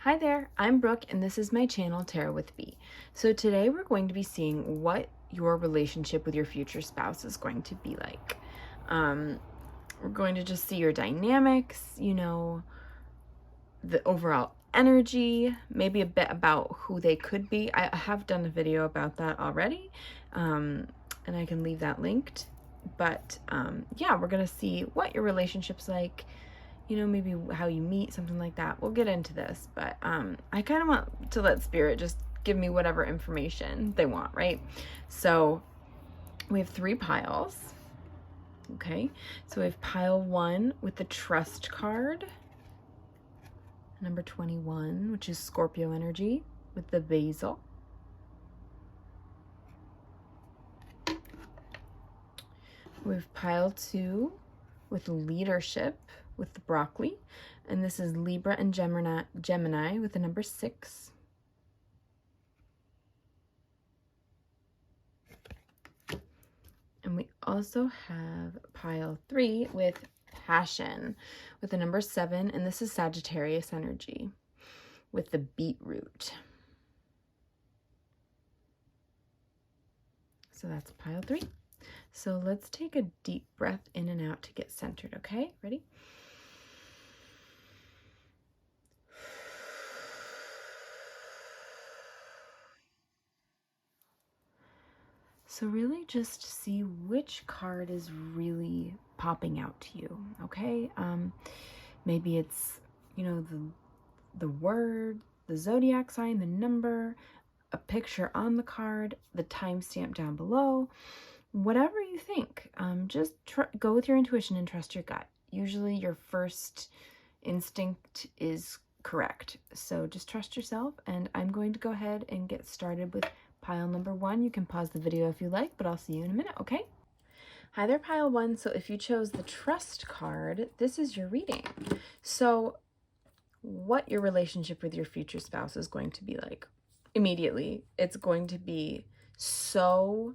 Hi there, I'm Brooke and this is my channel Tarot with B. So today we're going to be seeing what your relationship with your future spouse is going to be like. We're going to just see your dynamics, the overall energy, maybe a bit about who they could be. I have done a video about that already, and I can leave that linked. But yeah, we're going to see what your relationship's like, maybe how you meet, something like that. We'll get into this, but I kind of want to let Spirit just give me whatever information they want, right? So we have 3 piles. Okay, so we have pile 1 with the Trust card, number 21, which is Scorpio energy, with the Basil. We have pile 2 with Leadership, with the Broccoli, and this is Libra and Gemini with the number 6. And we also have pile 3 with Passion with the number 7, and this is Sagittarius energy with the Beetroot. So that's pile 3. So let's take a deep breath in and out to get centered, okay? Ready? So really just see which card is really popping out to you, okay? Maybe it's, the word, the zodiac sign, the number, a picture on the card, the timestamp down below, whatever you think. Just go with your intuition and trust your gut. Usually your first instinct is correct. So just trust yourself, and I'm going to go ahead and get started with pile number 1. You can pause the video if you like, but I'll see you in a minute, okay? Hi there, pile 1. So if you chose the Trust card, this is your reading. So what your relationship with your future spouse is going to be like. Immediately, it's going to be so,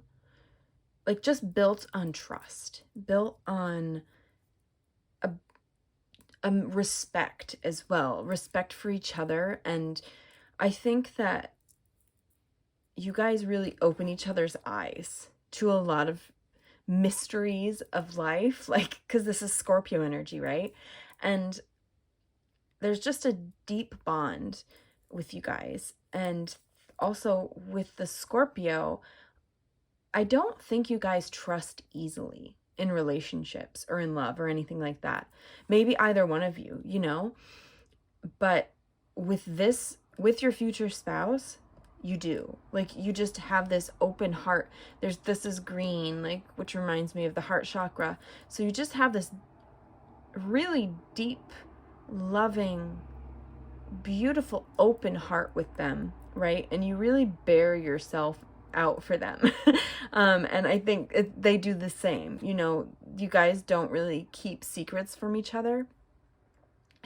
just built on trust, built on respect as well, respect for each other. And I think that you guys really open each other's eyes to a lot of mysteries of life, because this is Scorpio energy, right? And there's just a deep bond with you guys. And also with the Scorpio, I don't think you guys trust easily in relationships or in love or anything like that. Maybe either one of you, but with your future spouse, you do. You just have this open heart. This is green, which reminds me of the heart chakra. So you just have this really deep, loving, beautiful, open heart with them, right? And you really bear yourself out for them. And I think they do the same. You guys don't really keep secrets from each other.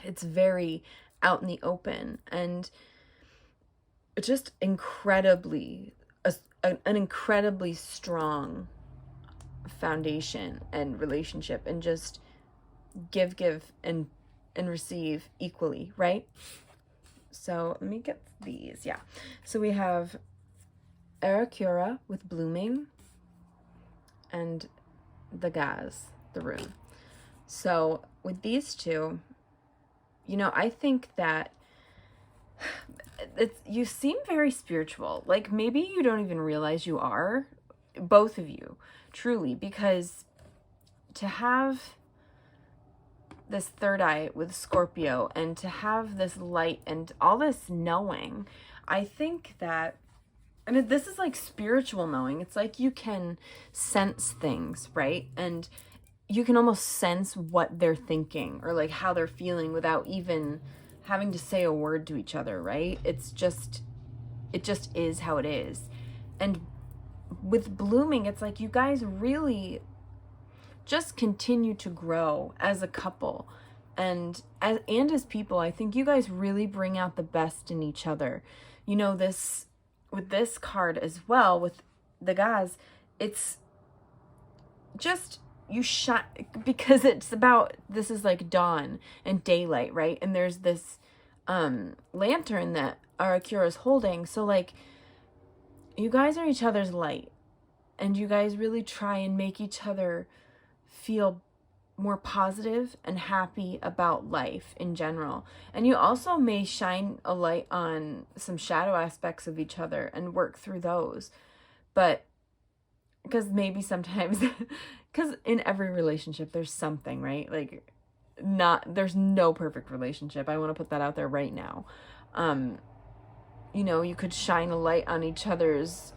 It's very out in the open, and just incredibly, an incredibly strong foundation and relationship, and just give and receive equally, right? So let me get these. Yeah. So we have Aracura with Blooming and the Gaz, the Rune. So with these two, I think that you seem very spiritual. Maybe you don't even realize you are, both of you, truly, because to have this third eye with Scorpio and to have this light and all this knowing, I think that, and this is spiritual knowing. It's you can sense things, right? And you can almost sense what they're thinking or how they're feeling without even having to say a word to each other, right? It just is how it is. And with Blooming, it's you guys really just continue to grow as a couple and as people. I think you guys really bring out the best in each other. This with this card as well, with the Gaz, it's just you shine, because it's about, this is dawn and daylight, right? And there's this lantern that Arakira is holding. So like, you guys are each other's light, and you guys really try and make each other feel more positive and happy about life in general. And you also may shine a light on some shadow aspects of each other and work through those. But because maybe sometimes, because in every relationship there's something, right? Like, there's no perfect relationship. I want to put that out there right now. You know, you could shine a light on each other's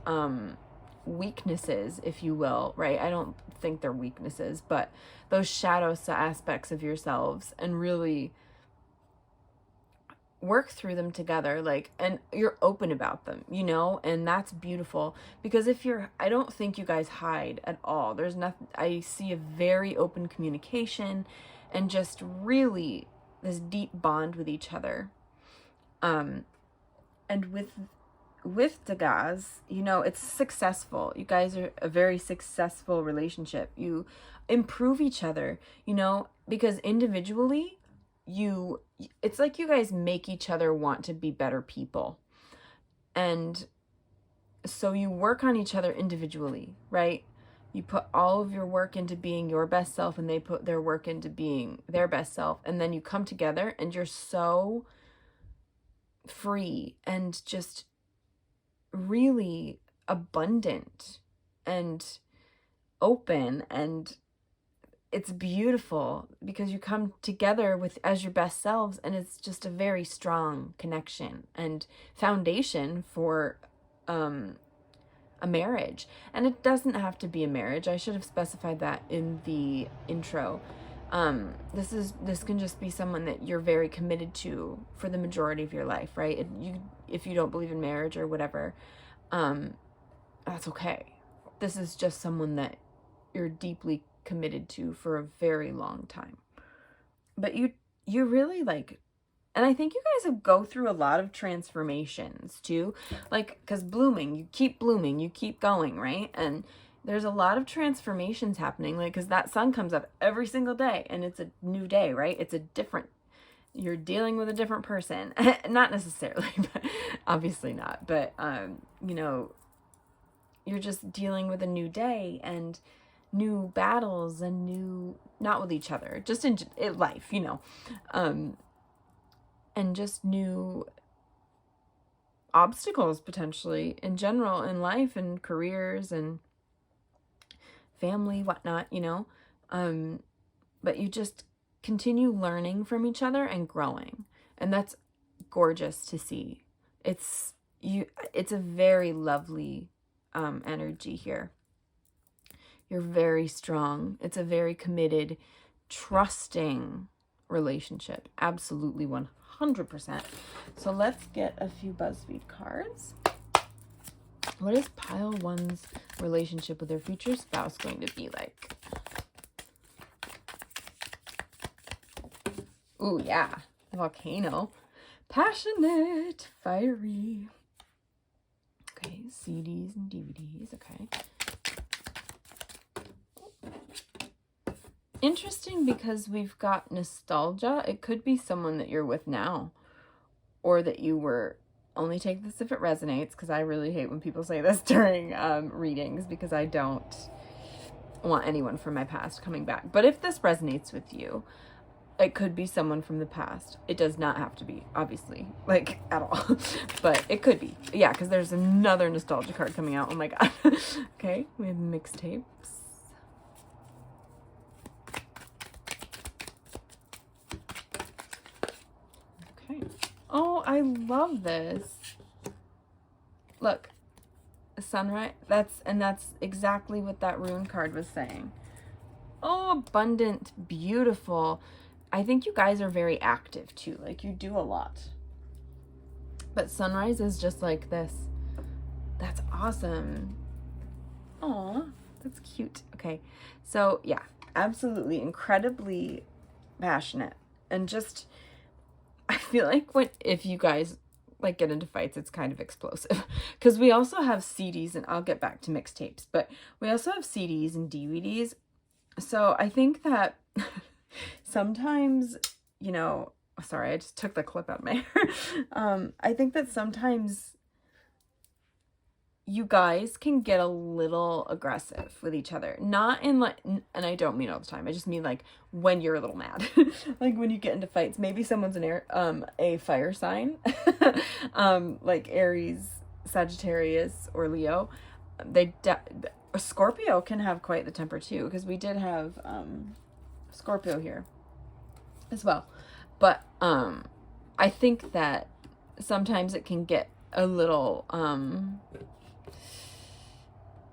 weaknesses, if you will, right? I don't think they're weaknesses, but those shadow aspects of yourselves, and really work through them together, like, and you're open about them, you know, and that's beautiful. Because I don't think you guys hide at all. There's nothing, I see a very open communication and just really this deep bond with each other. And with Dagaz, you know, it's successful. You guys are a very successful relationship. You improve each other, you know, because individually, it's like you guys make each other want to be better people. And so you work on each other individually, right? You put all of your work into being your best self, and they put their work into being their best self. And then you come together and you're so free and just really abundant and open, and it's beautiful because you come together as your best selves, and it's just a very strong connection and foundation for a marriage. And it doesn't have to be a marriage. I should have specified that in the intro. This can just be someone that you're very committed to for the majority of your life, right? If you don't believe in marriage or whatever, that's okay. This is just someone that you're deeply committed to for a very long time. But you really like, and I think you guys go through a lot of transformations too, like, because you keep blooming, you keep going, right? And there's a lot of transformations happening, like, because that sun comes up every single day, and it's a new day, right? You're dealing with a different person. Not necessarily, but obviously not. But, you know, you're just dealing with a new day and new battles and not with each other, just in life, you know, and just new obstacles potentially in general in life and careers and family, whatnot, you know. But you just continue learning from each other and growing, and that's gorgeous to see. It's a very lovely energy here. You're very strong. It's a very committed, trusting relationship. Absolutely 100%. So let's get a few Buzzfeed cards. What is pile one's relationship with their future spouse going to be like? Ooh, yeah. Volcano. Passionate. Fiery. Okay, CDs and DVDs. Okay. Interesting, because we've got nostalgia. It could be someone that you're with now, or that you were. Only take this if it resonates, because I really hate when people say this during readings, because I don't want anyone from my past coming back. But if this resonates with you, it could be someone from the past. It does not have to be, obviously, like, at all. But it could be. Yeah, because there's another nostalgia card coming out. Oh my god. Okay, we have mixtapes. Okay. Oh, I love this. Look, sunrise. That's exactly what that rune card was saying. Oh, abundant, beautiful. I think you guys are very active too. Like, you do a lot. But sunrise is just like this. That's awesome. Aw, that's cute. Okay, so yeah, absolutely incredibly passionate, and just, I feel like if you guys like get into fights, it's kind of explosive, because we also have CDs, and I'll get back to mixtapes, but we also have CDs and DVDs. So I think that sometimes, you know, sorry, I just took the clip out of my hair. I think that sometimes you guys can get a little aggressive with each other. Not in like, and I don't mean all the time. I just mean like when you're a little mad. Like when you get into fights. Maybe someone's a fire sign. Like Aries, Sagittarius, or Leo. A Scorpio can have quite the temper too, because we did have Scorpio here as well. But I think that sometimes it can get a little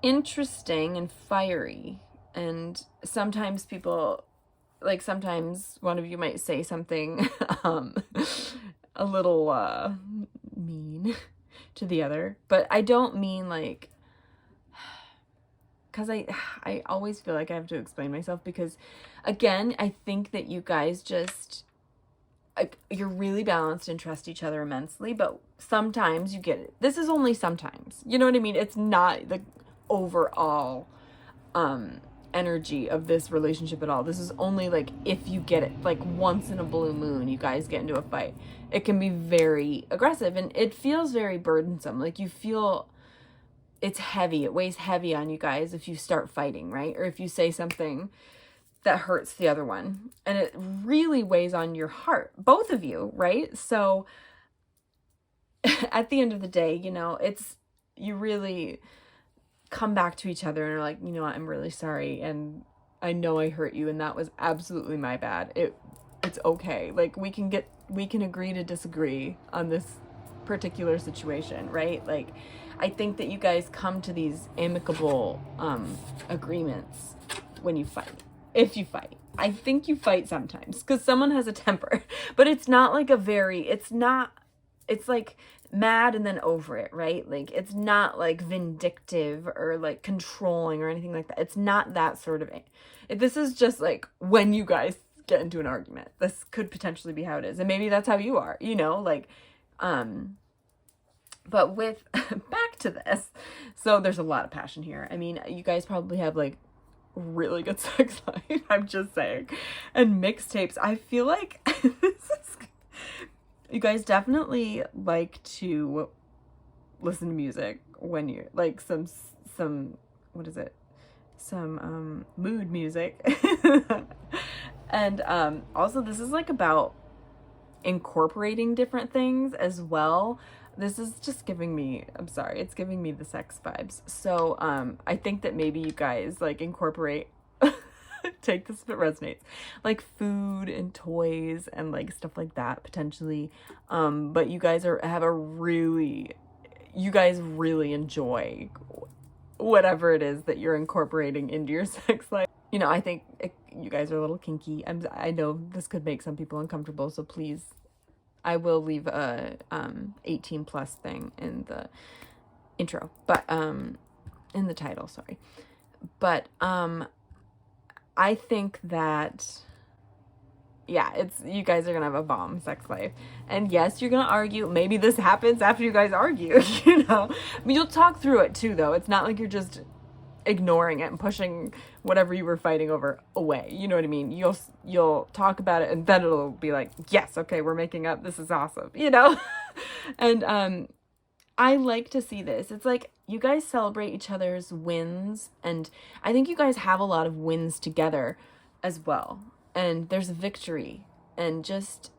interesting and fiery, and sometimes people, like, sometimes one of you might say something a little mean to the other, but I don't mean like, because I always feel like I have to explain myself, because again, I think that you guys just, like, you're really balanced and trust each other immensely, but sometimes you get it. This is only sometimes. You know what I mean? It's not the overall energy of this relationship at all. This is only like if you get it, like once in a blue moon, you guys get into a fight. It can be very aggressive and it feels very burdensome. Like you feel it's heavy. It weighs heavy on you guys if you start fighting, right? Or if you say something that hurts the other one, and it really weighs on your heart, both of you, right? So at the end of the day, you know, it's, you really come back to each other and are like, you know what, I'm really sorry, and I know I hurt you, and that was absolutely my bad. It's okay. Like we can agree to disagree on this particular situation, right? Like I think that you guys come to these amicable agreements when you fight. If you fight, I think you fight sometimes because someone has a temper, but it's not like it's like mad and then over it, right? Like it's not like vindictive or like controlling or anything like that. It's not that sort of, this is just like when you guys get into an argument, this could potentially be how it is. And maybe that's how you are, you know, like, but with, back to this. So there's a lot of passion here. I mean, you guys probably have like really good sex life, I'm just saying, and mixtapes. I feel like you guys definitely like to listen to music when you're like some what is it, some mood music. And also this is like about incorporating different things as well. This is just giving me, I'm sorry, it's giving me the sex vibes. So I think that maybe you guys like incorporate, take this if it resonates, like food and toys and like stuff like that potentially. But you guys you guys really enjoy whatever it is that you're incorporating into your sex life. You know, I think you guys are a little kinky. I know this could make some people uncomfortable, so please, I will leave a 18 plus thing in the intro, but in the title, sorry. But I think that, yeah, you guys are gonna have a bomb sex life. And yes, you're gonna argue. Maybe this happens after you guys argue, you know. I mean, you'll talk through it too, though. It's not like you're just ignoring it and pushing whatever you were fighting over away. You know what I mean? You'll talk about it, and then it'll be like, yes, okay, we're making up. This is awesome, you know? And I like to see this. It's like you guys celebrate each other's wins, and I think you guys have a lot of wins together as well. And there's a victory, and just,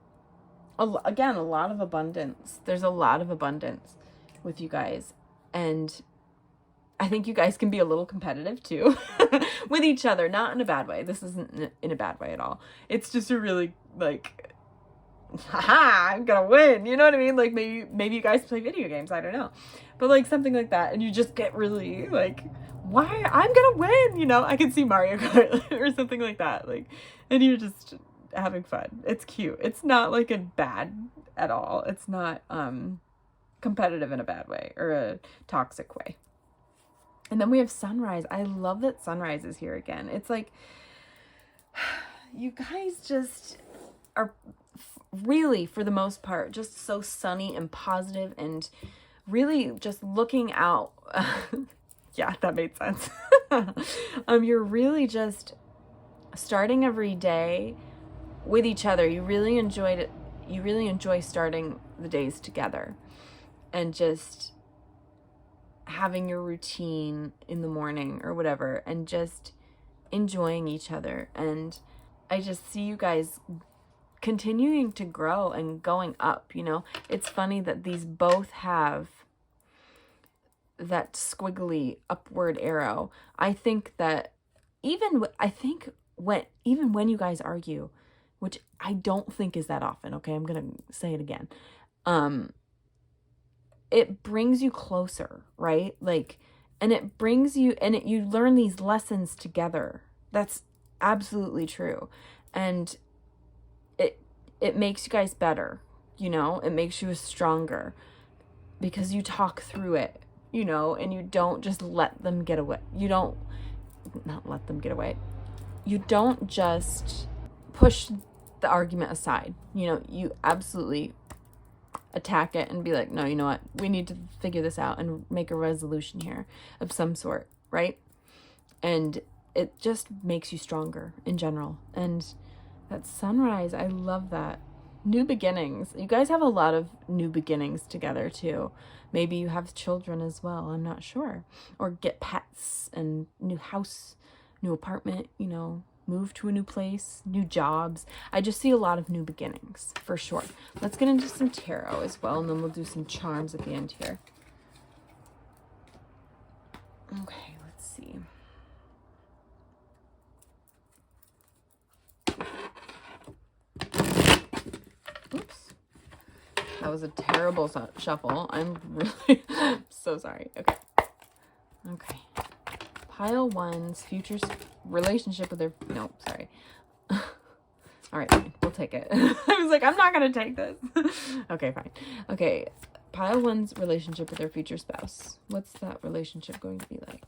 again, a lot of abundance. There's a lot of abundance with you guys, and I think you guys can be a little competitive too with each other, not in a bad way. This isn't in a bad way at all. It's just a really like, haha, I'm gonna win. You know what I mean? Like maybe you guys play video games. I don't know, but like something like that, and you just get really like, why I'm gonna win? You know, I can see Mario Kart or something like that. Like, and you're just having fun. It's cute. It's not like a bad at all. It's not competitive in a bad way or a toxic way. And then we have sunrise. I love that sunrise is here again. It's like, you guys just are really, for the most part, just so sunny and positive and really just looking out. Yeah, that made sense. You're really just starting every day with each other. You really enjoyed you really enjoy starting the days together and just having your routine in the morning or whatever, and just enjoying each other. And I just see you guys continuing to grow and going up, you know. It's funny that these both have that squiggly upward arrow. I think that even when you guys argue, which I don't think is that often, okay? I'm going to say it again. It brings you closer, right? Like, and it brings you, and you learn these lessons together. That's absolutely true. And it makes you guys better, you know? It makes you stronger because you talk through it, you know, and you don't just let them get away. Not let them get away. You don't just push the argument aside. You know, you absolutely attack it and be like, no, you know what? We need to figure this out and make a resolution here of some sort, right? And it just makes you stronger in general. And that sunrise, I love that. New beginnings. You guys have a lot of new beginnings together too. Maybe you have children as well. I'm not sure. Or get pets and new house, new apartment, you know, move to a new place, new jobs. I just see a lot of new beginnings for sure. Let's get into some tarot as well, and then we'll do some charms at the end here. Okay, let's see. Oops. That was a terrible shuffle. I'm really so sorry. Okay. Okay. Pile one's future relationship with their... No, sorry. All right, fine. We'll take it. I was like, I'm not going to take this. Okay, fine. Okay. Pile one's relationship with their future spouse. What's that relationship going to be like?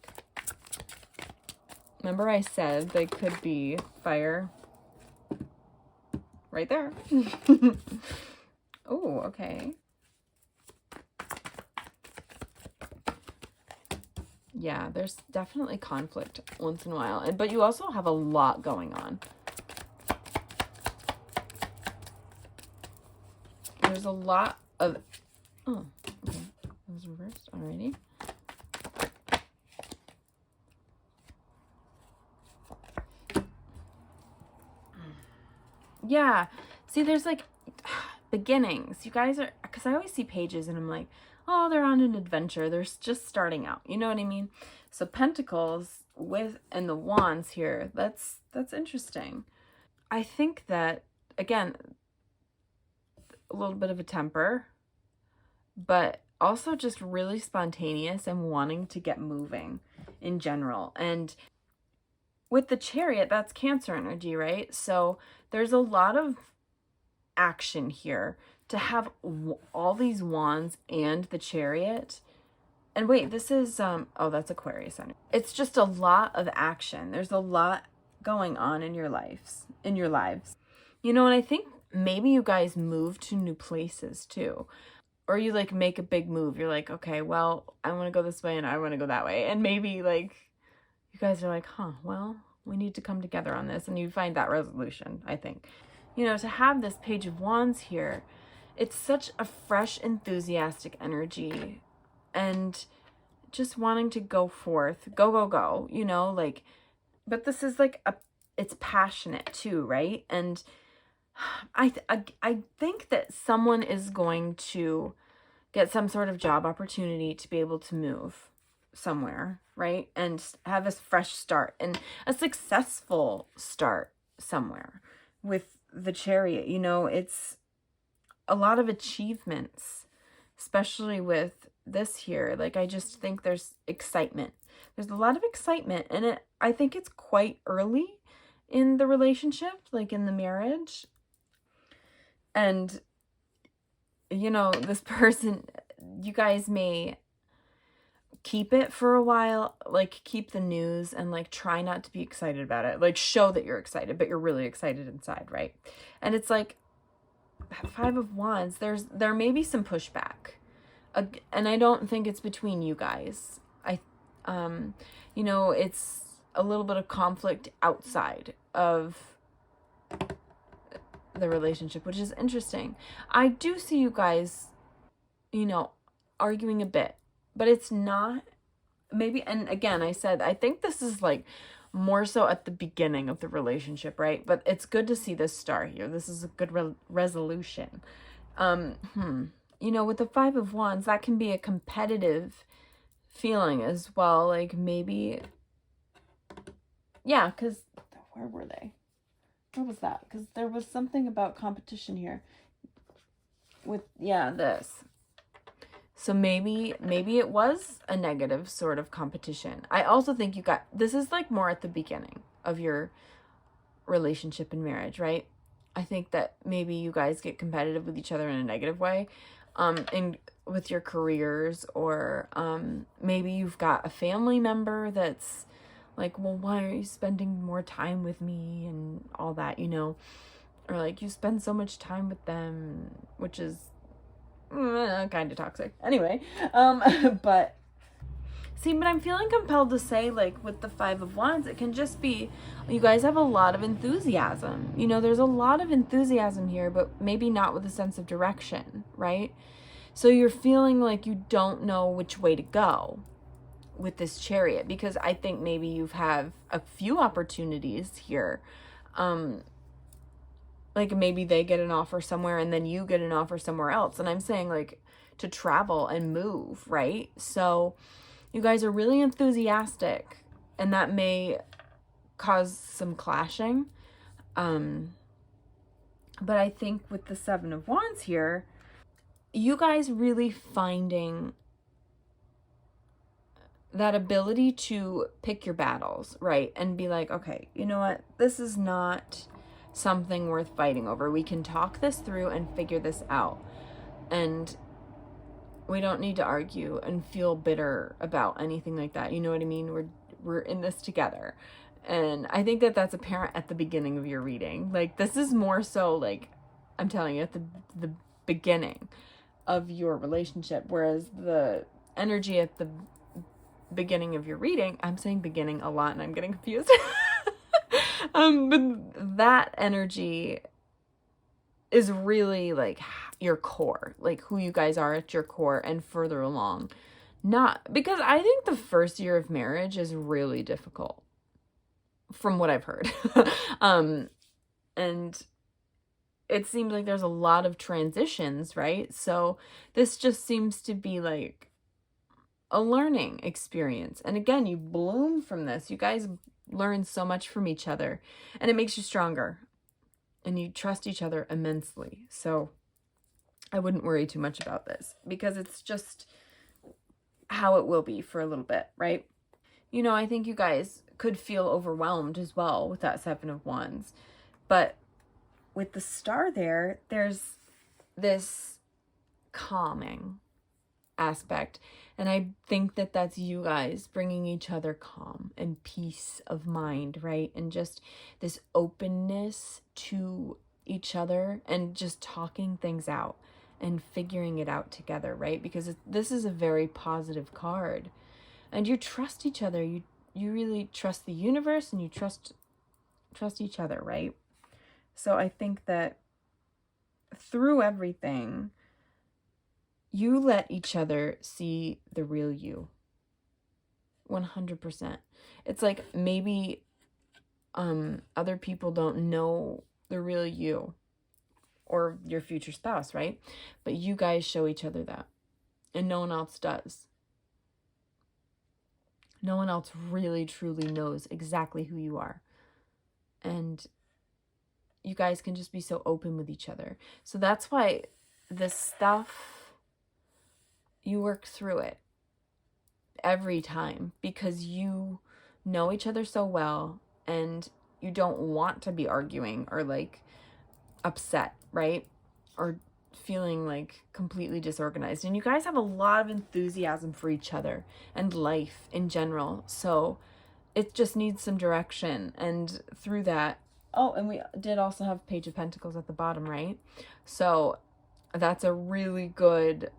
Remember I said they could be fire right there. Oh, okay. Yeah, there's definitely conflict once in a while. But you also have a lot going on. There's a lot of... Oh, okay. That was reversed. Alrighty. Yeah. See, there's like beginnings. You guys are... Because I always see pages and I'm like, oh, they're on an adventure. They're just starting out. You know what I mean? So Pentacles and the Wands here, that's interesting. I think that, again, a little bit of a temper, but also just really spontaneous and wanting to get moving in general. And with the Chariot, that's Cancer energy, right? So there's a lot of action here to have all these wands and the Chariot. And wait, this is oh, that's Aquarius energy. It's just a lot of action. There's a lot going on in your lives. You know, and I think maybe you guys move to new places too. Or you like make a big move. You're like, okay, well, I want to go this way and I want to go that way. And maybe like you guys are like, huh, well, we need to come together on this. And you find that resolution, I think. You know, to have this Page of Wands here, it's such a fresh, enthusiastic energy. And just wanting to go forth, go, you know, like, but this is like it's passionate too, right? And I think that someone is going to get some sort of job opportunity to be able to move somewhere, right? And have a fresh start and a successful start somewhere with the Chariot. You know, it's a lot of achievements, especially with this here. Like, I just think there's excitement. There's a lot of excitement, and I think it's quite early in the relationship, like in the marriage. And, you know, this person, you guys may keep it for a while, like keep the news and like try not to be excited about it. Like show that you're excited, but you're really excited inside, right? And it's like, Five of Wands, there may be some pushback. And I don't think it's between you guys. You know, it's a little bit of conflict outside of the relationship, which is interesting. I do see you guys, arguing a bit, but it's not maybe. And again, I said, I think this is like more so at the beginning of the relationship, right? But it's good to see this star here. This is a good resolution. With the Five of Wands, that can be a competitive feeling as well. Like maybe, yeah, because where were they? What was that? Because there was something about competition here with, this. So maybe it was a negative sort of competition. I also think this is like more at the beginning of your relationship and marriage, right? I think that maybe you guys get competitive with each other in a negative way, and with your careers, or maybe you've got a family member that's like, well, why aren't you spending more time with me and all that, or like you spend so much time with them, which is kind of toxic. Anyway, but I'm feeling compelled to say, like, with the Five of Wands, it can just be, you guys have a lot of enthusiasm. There's a lot of enthusiasm here, but maybe not with a sense of direction, right? So you're feeling like you don't know which way to go with this Chariot, because I think maybe you've had a few opportunities here. Like maybe they get an offer somewhere and then you get an offer somewhere else. And I'm saying, like, to travel and move, right? So you guys are really enthusiastic, and that may cause some clashing. But I think with the Seven of Wands here, you guys really finding that ability to pick your battles, right? And be like, okay, you know what? This is not something worth fighting over. We can talk this through and figure this out. And we don't need to argue and feel bitter about anything like that. You know what I mean? We're in this together. And I think that that's apparent at the beginning of your reading. Like, this is more so, like, I'm telling you, at the beginning of your relationship, whereas the energy at the beginning of your reading, I'm saying beginning a lot and I'm getting confused. But that energy is really like your core, like who you guys are at your core and further along. Not because I think the first year of marriage is really difficult from what I've heard. And it seems like there's a lot of transitions, right? So this just seems to be like a learning experience. And again, you bloom from this. You guys learn so much from each other, and it makes you stronger, and you trust each other immensely. So I wouldn't worry too much about this, because it's just how it will be for a little bit, right? I think you guys could feel overwhelmed as well with that Seven of Wands. But with the star there, there's this calming aspect. And I think that that's you guys bringing each other calm and peace of mind, right? And just this openness to each other and just talking things out and figuring it out together, right? Because this is a very positive card. And you trust each other. You really trust the universe, and you trust each other, right? So I think that through everything, you let each other see the real you. 100%. It's like maybe other people don't know the real you or your future spouse, right? But you guys show each other that, and no one else does. No one else really truly knows exactly who you are. And you guys can just be so open with each other. So that's why this stuff, you work through it every time, because you know each other so well, and you don't want to be arguing or like upset, right? Or feeling like completely disorganized. And you guys have a lot of enthusiasm for each other and life in general. So it just needs some direction. And through that, and we did also have Page of Pentacles at the bottom, right? So that's a really good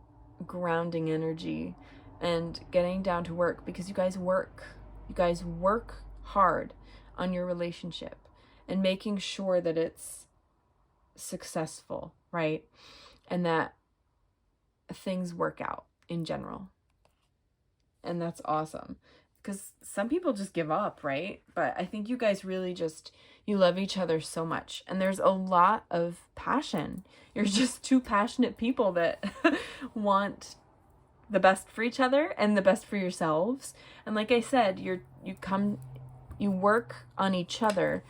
grounding energy and getting down to work, because you guys work hard on your relationship and making sure that it's successful, right? And that things work out in general. And that's awesome. Because some people just give up, right? But I think you guys really just, you love each other so much. And there's a lot of passion. You're just two passionate people that want the best for each other and the best for yourselves. And like I said, you work on each other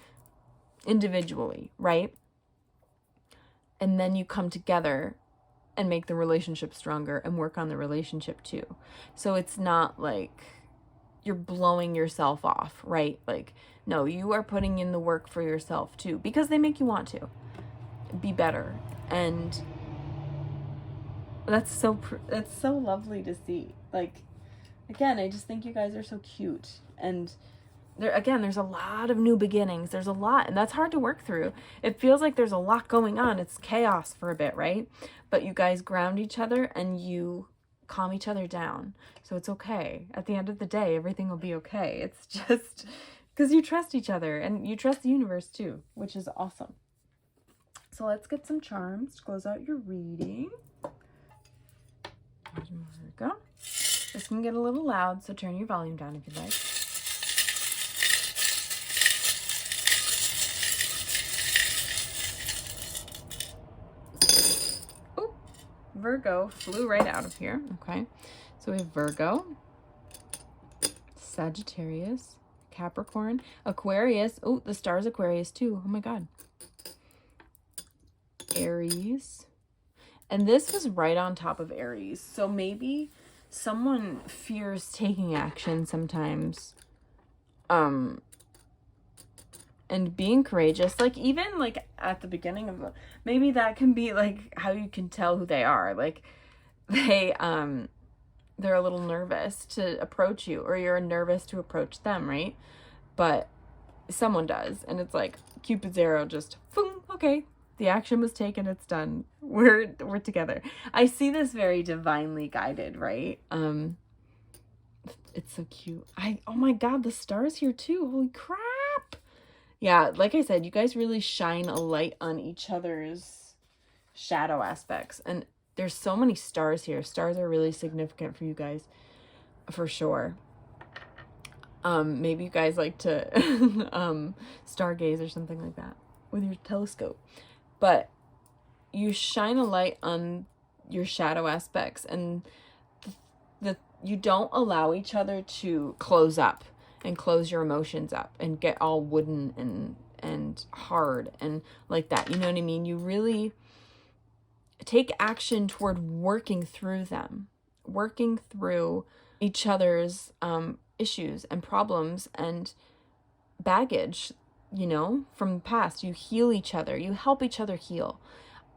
individually, right? And then you come together and make the relationship stronger and work on the relationship too. So it's not like you're blowing yourself off, right? Like, no, you are putting in the work for yourself too, because they make you want to be better. And that's so lovely to see. Like, again, I just think you guys are so cute. And there's a lot of new beginnings. There's a lot, and that's hard to work through. It feels like there's a lot going on. It's chaos for a bit, right? But you guys ground each other and you calm each other down. So it's okay. At the end of the day, everything will be okay. It's just because you trust each other and you trust the universe too, which is awesome. So let's get some charms to close out your reading. There we go. This can get a little loud, so turn your volume down if you'd like. Oh, Virgo flew right out of here. Okay, so we have Virgo, Sagittarius, Capricorn, Aquarius. Oh, the star's Aquarius too. Oh my God. Aries. And this was right on top of Aries. So maybe someone fears taking action sometimes. And being courageous. Like, even like at the beginning of maybe that can be like how you can tell who they are. Like they're a little nervous to approach you, or you're nervous to approach them, right? But someone does, and it's like Cupid's arrow just boom, okay. The action was taken, it's done. We're together. I see this very divinely guided, right? It's so cute. Oh my God, the star's here too. Holy crap. Yeah, like I said, you guys really shine a light on each other's shadow aspects. And there's so many stars here. Stars are really significant for you guys, for sure. Maybe you guys like to stargaze or something like that with your telescope. But you shine a light on your shadow aspects, and you don't allow each other to close up and close your emotions up and get all wooden and hard and like that. You know what I mean? You really take action toward working through them, working through each other's issues and problems and baggage, you know, from the past. You heal each other. You help each other heal.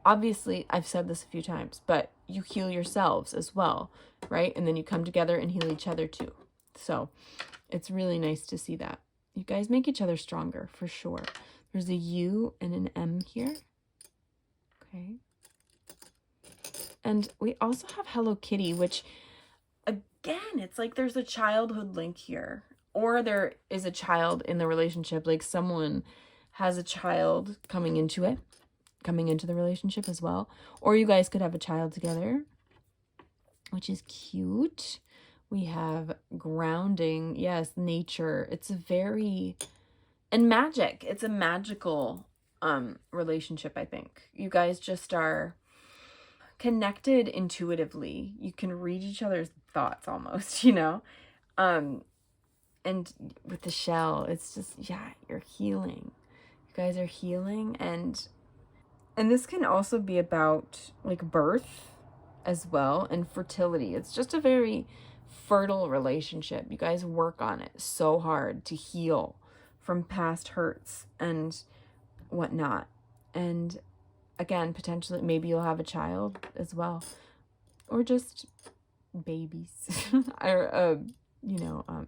Obviously, I've said this a few times, but you heal yourselves as well, right? And then you come together and heal each other too. So it's really nice to see that. You guys make each other stronger, for sure. There's a U and an M here. Okay. And we also have Hello Kitty, which, again, it's like there's a childhood link here. Or there is a child in the relationship, like someone has a child coming into the relationship as well. Or you guys could have a child together, which is cute. We have grounding, yes, nature. It's and magic. It's a magical relationship, I think. You guys just are connected intuitively. You can read each other's thoughts almost, you know? And with the shell, it's just, yeah, you're healing. You guys are healing, and this can also be about like birth as well, and fertility. It's just a very fertile relationship. You guys work on it so hard to heal from past hurts and whatnot. And again, potentially, maybe you'll have a child as well, or just babies, or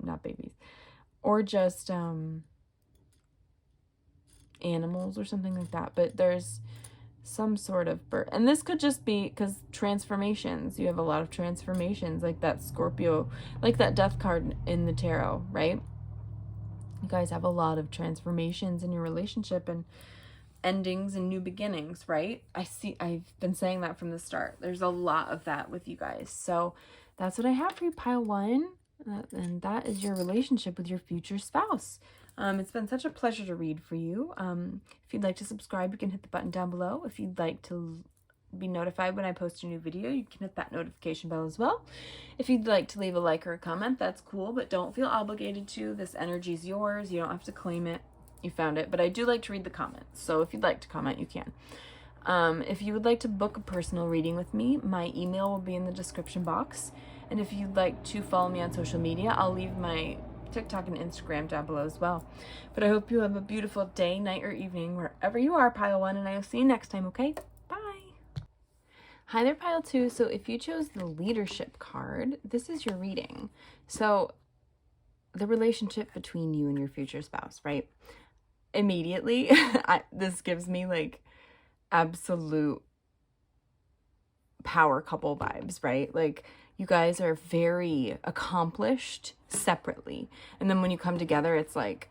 not babies, or just animals or something like that. But there's some sort of birth, and this could just be because transformations. You have a lot of transformations, like that Scorpio, like that death card in the tarot, right? You guys have a lot of transformations in your relationship, and endings and new beginnings, right? I've been saying that from the start. There's a lot of that with you guys. So that's what I have for you, pile one. And that is your relationship with your future spouse. It's been such a pleasure to read for you. If you'd like to subscribe, you can hit the button down below. If you'd like to be notified when I post a new video, you can hit that notification bell as well. If you'd like to leave a like or a comment, that's cool, but don't feel obligated to. This energy is yours. You don't have to claim it. You found it, but I do like to read the comments. So if you'd like to comment, you can. If you would like to book a personal reading with me, my email will be in the description box. And if you'd like to follow me on social media, I'll leave my TikTok and Instagram down below as well. But I hope you have a beautiful day, night, or evening, wherever you are, pile one, and I'll see you next time, okay? Bye. Hi there, pile two. So if you chose the leadership card, this is your reading. So the relationship between you and your future spouse, right? Immediately, this gives me like absolute power couple vibes, right? Like, you guys are very accomplished separately, and then when you come together, it's like,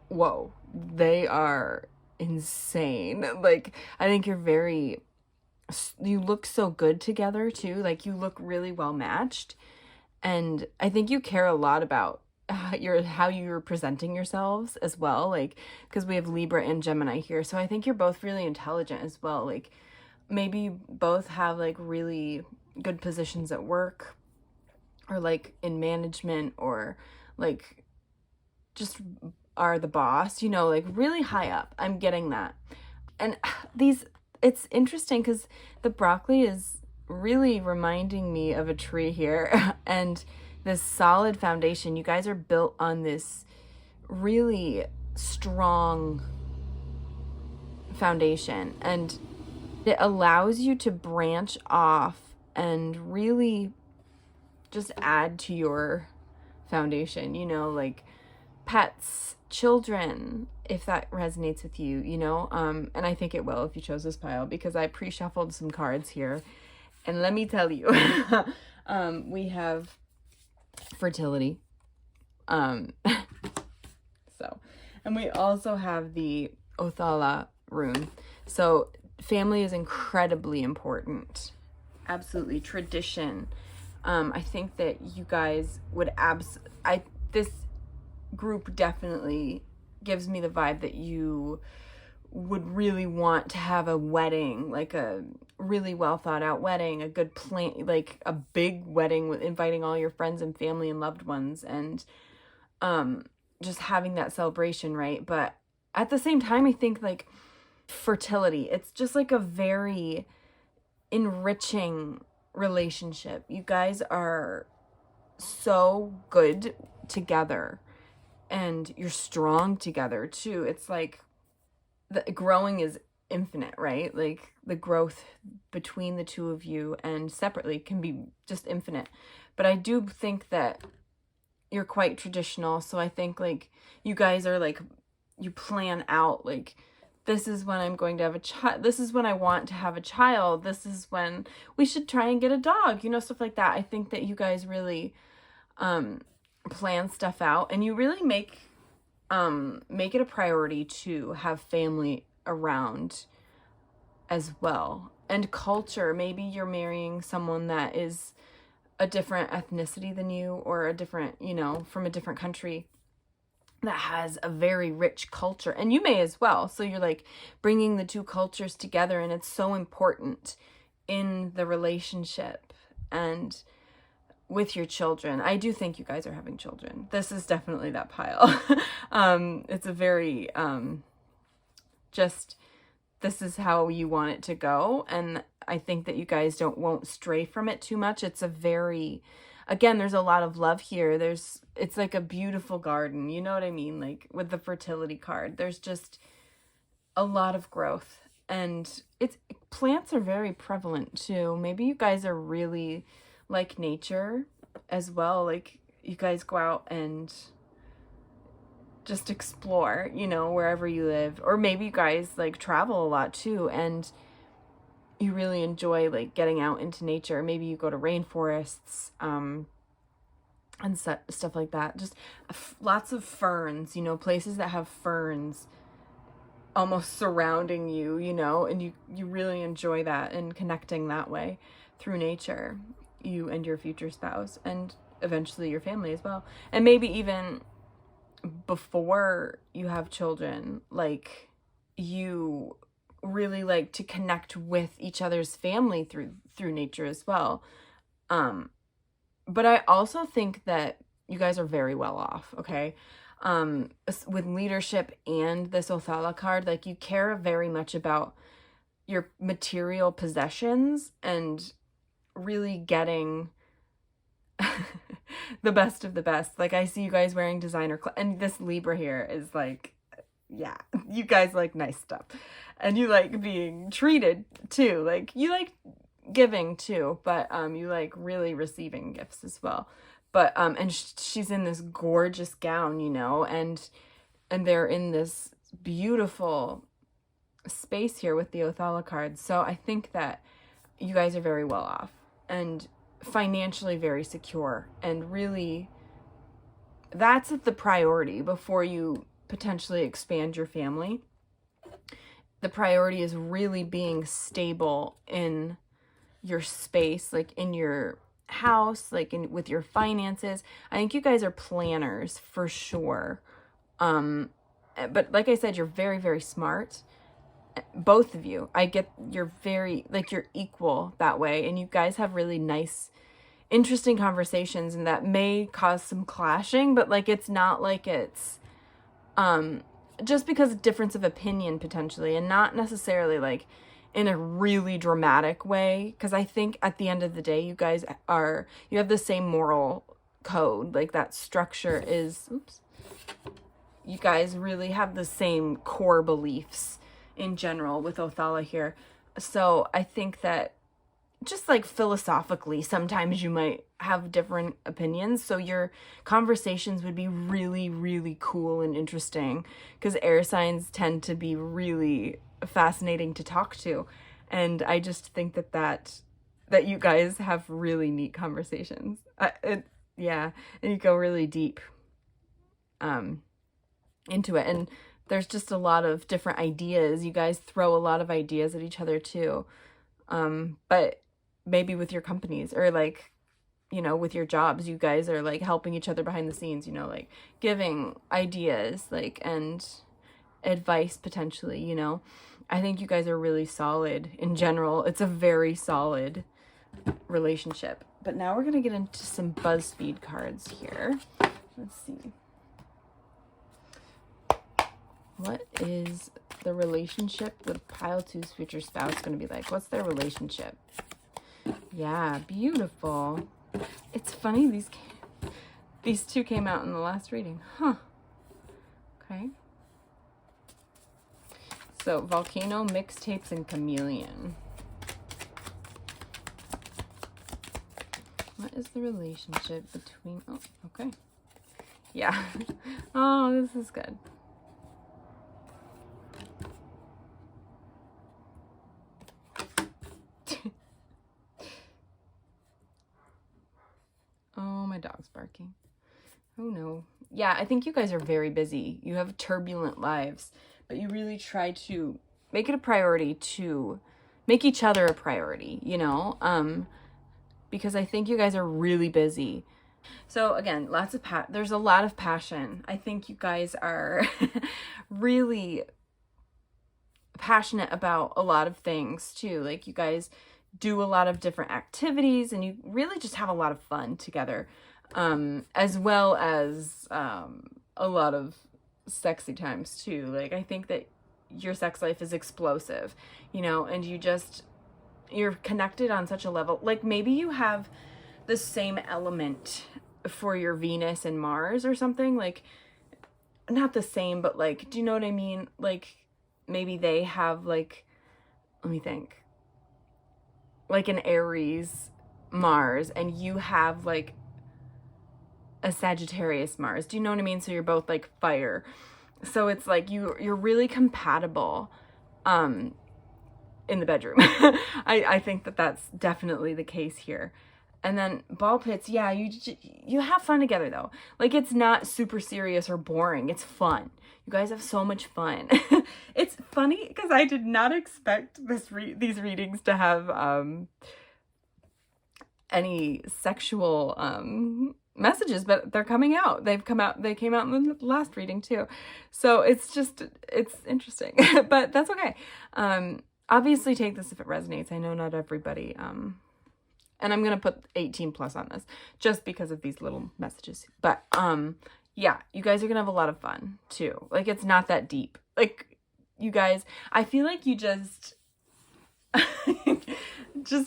whoa, they are insane. Like, I think you look so good together too. Like, you look really well matched, and I think you care a lot about how you're presenting yourselves as well, like, because we have Libra and Gemini here, so I think you're both really intelligent as well. Like, maybe you both have like really good positions at work, or like in management, or like just are the boss, you know, like really high up. I'm getting that. And it's interesting because the broccoli is really reminding me of a tree here and this solid foundation. You guys are built on this really strong foundation, and it allows you to branch off and really just add to your foundation, you know, like pets, children, if that resonates with you, you know. And I think it will if you chose this pile, because I pre-shuffled some cards here, and let me tell you, we have fertility, and we also have the Othala rune. So family is incredibly important. Absolutely. Tradition. I think that you guys would this group definitely gives me the vibe that you would really want to have a wedding, like a really well thought out wedding, a good plan, like a big wedding with inviting all your friends and family and loved ones, and just having that celebration, right? But at the same time, I think like fertility, it's just like a very enriching relationship. You guys are so good together, and you're strong together too. It's like the growing is infinite, right? Like the growth between the two of you and separately can be just infinite. But I do think that you're quite traditional. So I think like you guys are like, you plan out like, this is when I'm going to have a child. This is when I want to have a child. This is when we should try and get a dog, you know, stuff like that. I think that you guys really plan stuff out, and you really make it a priority to have family around as well. And culture, maybe you're marrying someone that is a different ethnicity than you, or a different, you know, from a different country that has a very rich culture, and you may as well. So you're like bringing the two cultures together, and it's so important in the relationship and with your children. I do think you guys are having children. This is definitely that pile. It's a very just, this is how you want it to go, and I think that you guys won't stray from it too much. It's a very, again, there's a lot of love here. It's like a beautiful garden, you know what I mean? Like with the fertility card, there's just a lot of growth, and plants are very prevalent too. Maybe you guys are really like nature as well. Like you guys go out and just explore, you know, wherever you live. Or maybe you guys like travel a lot too, and you really enjoy like getting out into nature. Maybe you go to rainforests, and stuff like that. Just lots of ferns, you know, places that have ferns almost surrounding you, you know, and you really enjoy that and connecting that way through nature, you and your future spouse, and eventually your family as well. And maybe even before you have children, like, you really like to connect with each other's family through nature as well. Um, but I also think that you guys are very well off, okay? With leadership and this Othala card, like, you care very much about your material possessions and really getting the best of the best. Like, I see you guys wearing designer and this Libra here is like, yeah, you guys like nice stuff. And you like being treated too. Like, you like giving too, but you like really receiving gifts as well. But and she's in this gorgeous gown, you know, and they're in this beautiful space here with the Othala cards. So I think that you guys are very well off and financially very secure, and really that's the priority before you potentially expand your family. The priority is really being stable in your space, like in your house, like with your finances. I think you guys are planners for sure. But like I said, you're very, very smart. Both of you. I get you're very, like, you're equal that way, and you guys have really nice, interesting conversations, and that may cause some clashing, but like, it's not like it's just because of difference of opinion potentially, and not necessarily like in a really dramatic way, because I think at the end of the day you guys you have the same moral code, like that structure is, you guys really have the same core beliefs in general with Othala here. So I think that just like philosophically, sometimes you might have different opinions. So your conversations would be really, really cool and interesting, because air signs tend to be really fascinating to talk to. And I just think that you guys have really neat conversations. Yeah, and you go really deep into it. And there's just a lot of different ideas. You guys throw a lot of ideas at each other too. But maybe with your companies, or like, you know, with your jobs, you guys are like helping each other behind the scenes, you know, like giving ideas, like, and advice potentially, you know. I think you guys are really solid in general. It's a very solid relationship. But now we're going to get into some Buzzfeed cards here. Let's see. What is the relationship the pile two's future spouse going to be like? What's their relationship? Yeah, beautiful. It's funny, these two came out in the last reading. Huh. Okay. So, Volcano, Mixtapes, and Chameleon. What is the relationship between... Oh, okay. Yeah. Oh, this is good. Oh, my dog's barking. Oh, no. Yeah, I think you guys are very busy. You have turbulent lives, but you really try to make it a priority to make each other a priority, you know? Because I think you guys are really busy. So again, there's a lot of passion. I think you guys are really passionate about a lot of things too. Like, you guys do a lot of different activities, and you really just have a lot of fun together, as well as a lot of sexy times too. Like, I think that your sex life is explosive, you know, and you're connected on such a level. Like, maybe you have the same element for your Venus and Mars or something, like, not the same, but like, do you know what I mean? Like, maybe they have, like, let me think, like an Aries Mars, and you have like a Sagittarius Mars. Do you know what I mean? So you're both like fire. So it's like you're really compatible in the bedroom. I think that that's definitely the case here. And then ball pits, yeah, you have fun together though. Like, it's not super serious or boring. It's fun. You guys have so much fun. It's funny because I did not expect these readings to have any sexual messages, but they're coming out. They came out in the last reading too. So it's interesting, but that's okay. Obviously take this if it resonates. I know not everybody, and I'm going to put 18 plus on this just because of these little messages. But, yeah, you guys are going to have a lot of fun too. Like, it's not that deep. Like, you guys, I feel like you just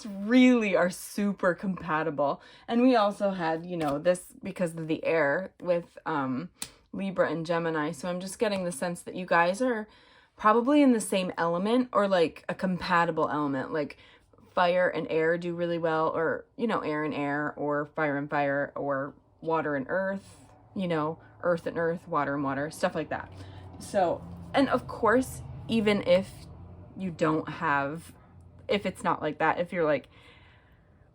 really are super compatible. And we also had, you know, this because of the air with Libra and Gemini. So I'm just getting the sense that you guys are probably in the same element, or like a compatible element. Like fire and air do really well, or, you know, air and air, or fire and fire, or water and earth, you know, earth and earth, water and water, stuff like that. So, and of course, even if you don't have, if it's not like that, if you're like,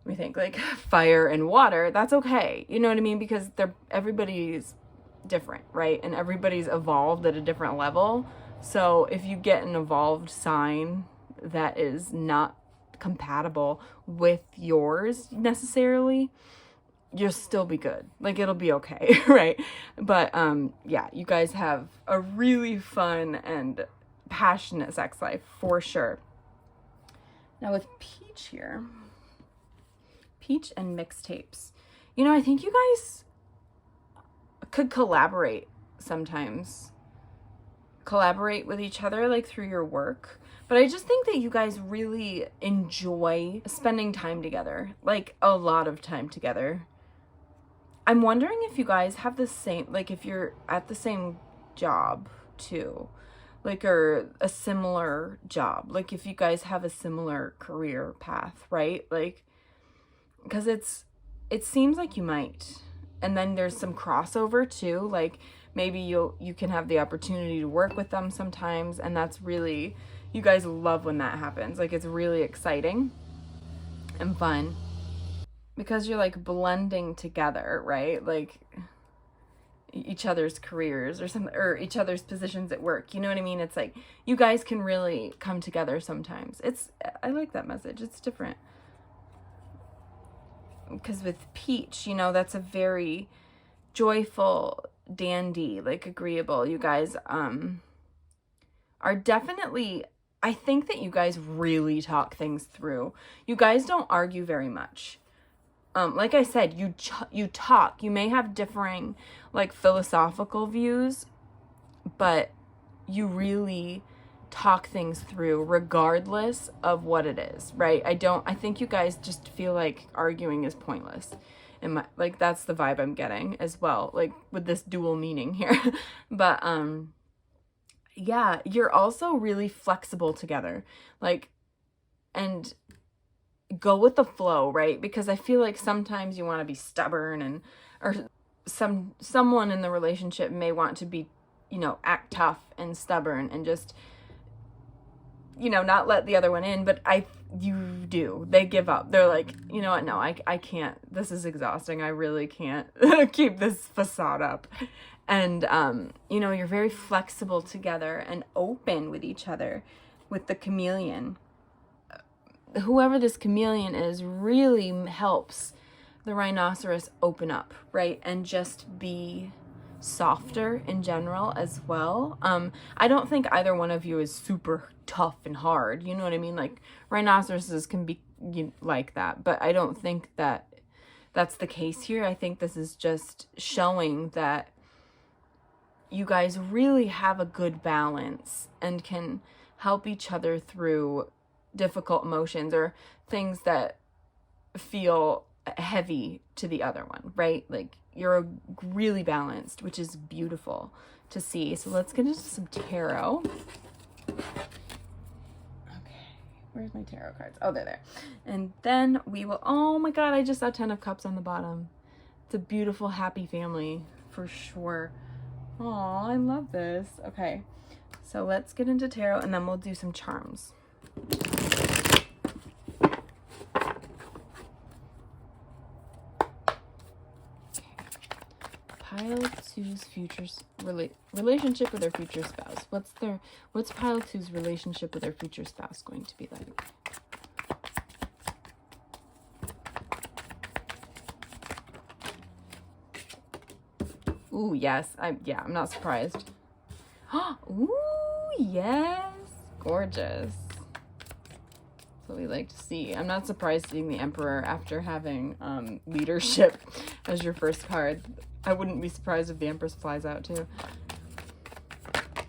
let me think, like fire and water, that's okay. You know what I mean? Because everybody's different, right? And everybody's evolved at a different level. So if you get an evolved sign that is not compatible with yours necessarily, you'll still be good. Like, it'll be okay, right? But yeah, you guys have a really fun and passionate sex life for sure. Now with Peach here, Peach and mixtapes. You know, I think you guys could collaborate sometimes. Collaborate with each other, like through your work. But I just think that you guys really enjoy spending time together, like a lot of time together. I'm wondering if you guys have the same, like if you're at the same job too, like, or a similar job, like if you guys have a similar career path, right? Like, because it seems like you might. And then there's some crossover too, like maybe you can have the opportunity to work with them sometimes, and that's really, you guys love when that happens. Like, it's really exciting and fun because you're like blending together, right? Like each other's careers or something, or each other's positions at work. You know what I mean? It's like you guys can really come together sometimes. I like that message. It's different. Because with Peach, you know, that's a very joyful, dandy, like agreeable. You guys are definitely, I think that you guys really talk things through. You guys don't argue very much. Like I said, you talk. You may have differing, like, philosophical views, but you really talk things through regardless of what it is, right? I think you guys just feel like arguing is pointless. And like, that's the vibe I'm getting as well, like with this dual meaning here. But yeah, you're also really flexible together, like, and go with the flow, right? Because I feel like sometimes you want to be stubborn, or someone in the relationship may want to be, you know, act tough and stubborn and just, you know, not let the other one in. But they give up. They're like, you know what? No, I can't. This is exhausting. I really can't keep this facade up. And, you know, you're very flexible together and open with each other with the chameleon. Whoever this chameleon is really helps the rhinoceros open up, right? And just be softer in general as well. I don't think either one of you is super tough and hard. You know what I mean? Like, rhinoceroses can be like that, but I don't think that that's the case here. I think this is just showing that you guys really have a good balance and can help each other through difficult emotions or things that feel heavy to the other one, right? Like, you're really balanced, which is beautiful to see. So let's get into some tarot. Okay, where's my tarot cards? Oh, they're there. And then we will, oh my God, I just saw 10 of Cups on the bottom. It's a beautiful, happy family for sure. Oh, I love this. Okay, so let's get into tarot and then we'll do some charms. Pile two's relationship with their future spouse. What's pile two's relationship with their future spouse going to be like? Ooh, yes. I'm not surprised. Ooh, yes. Gorgeous. That's what we like to see. I'm not surprised seeing the Emperor after having leadership as your first card. I wouldn't be surprised if the Empress flies out too.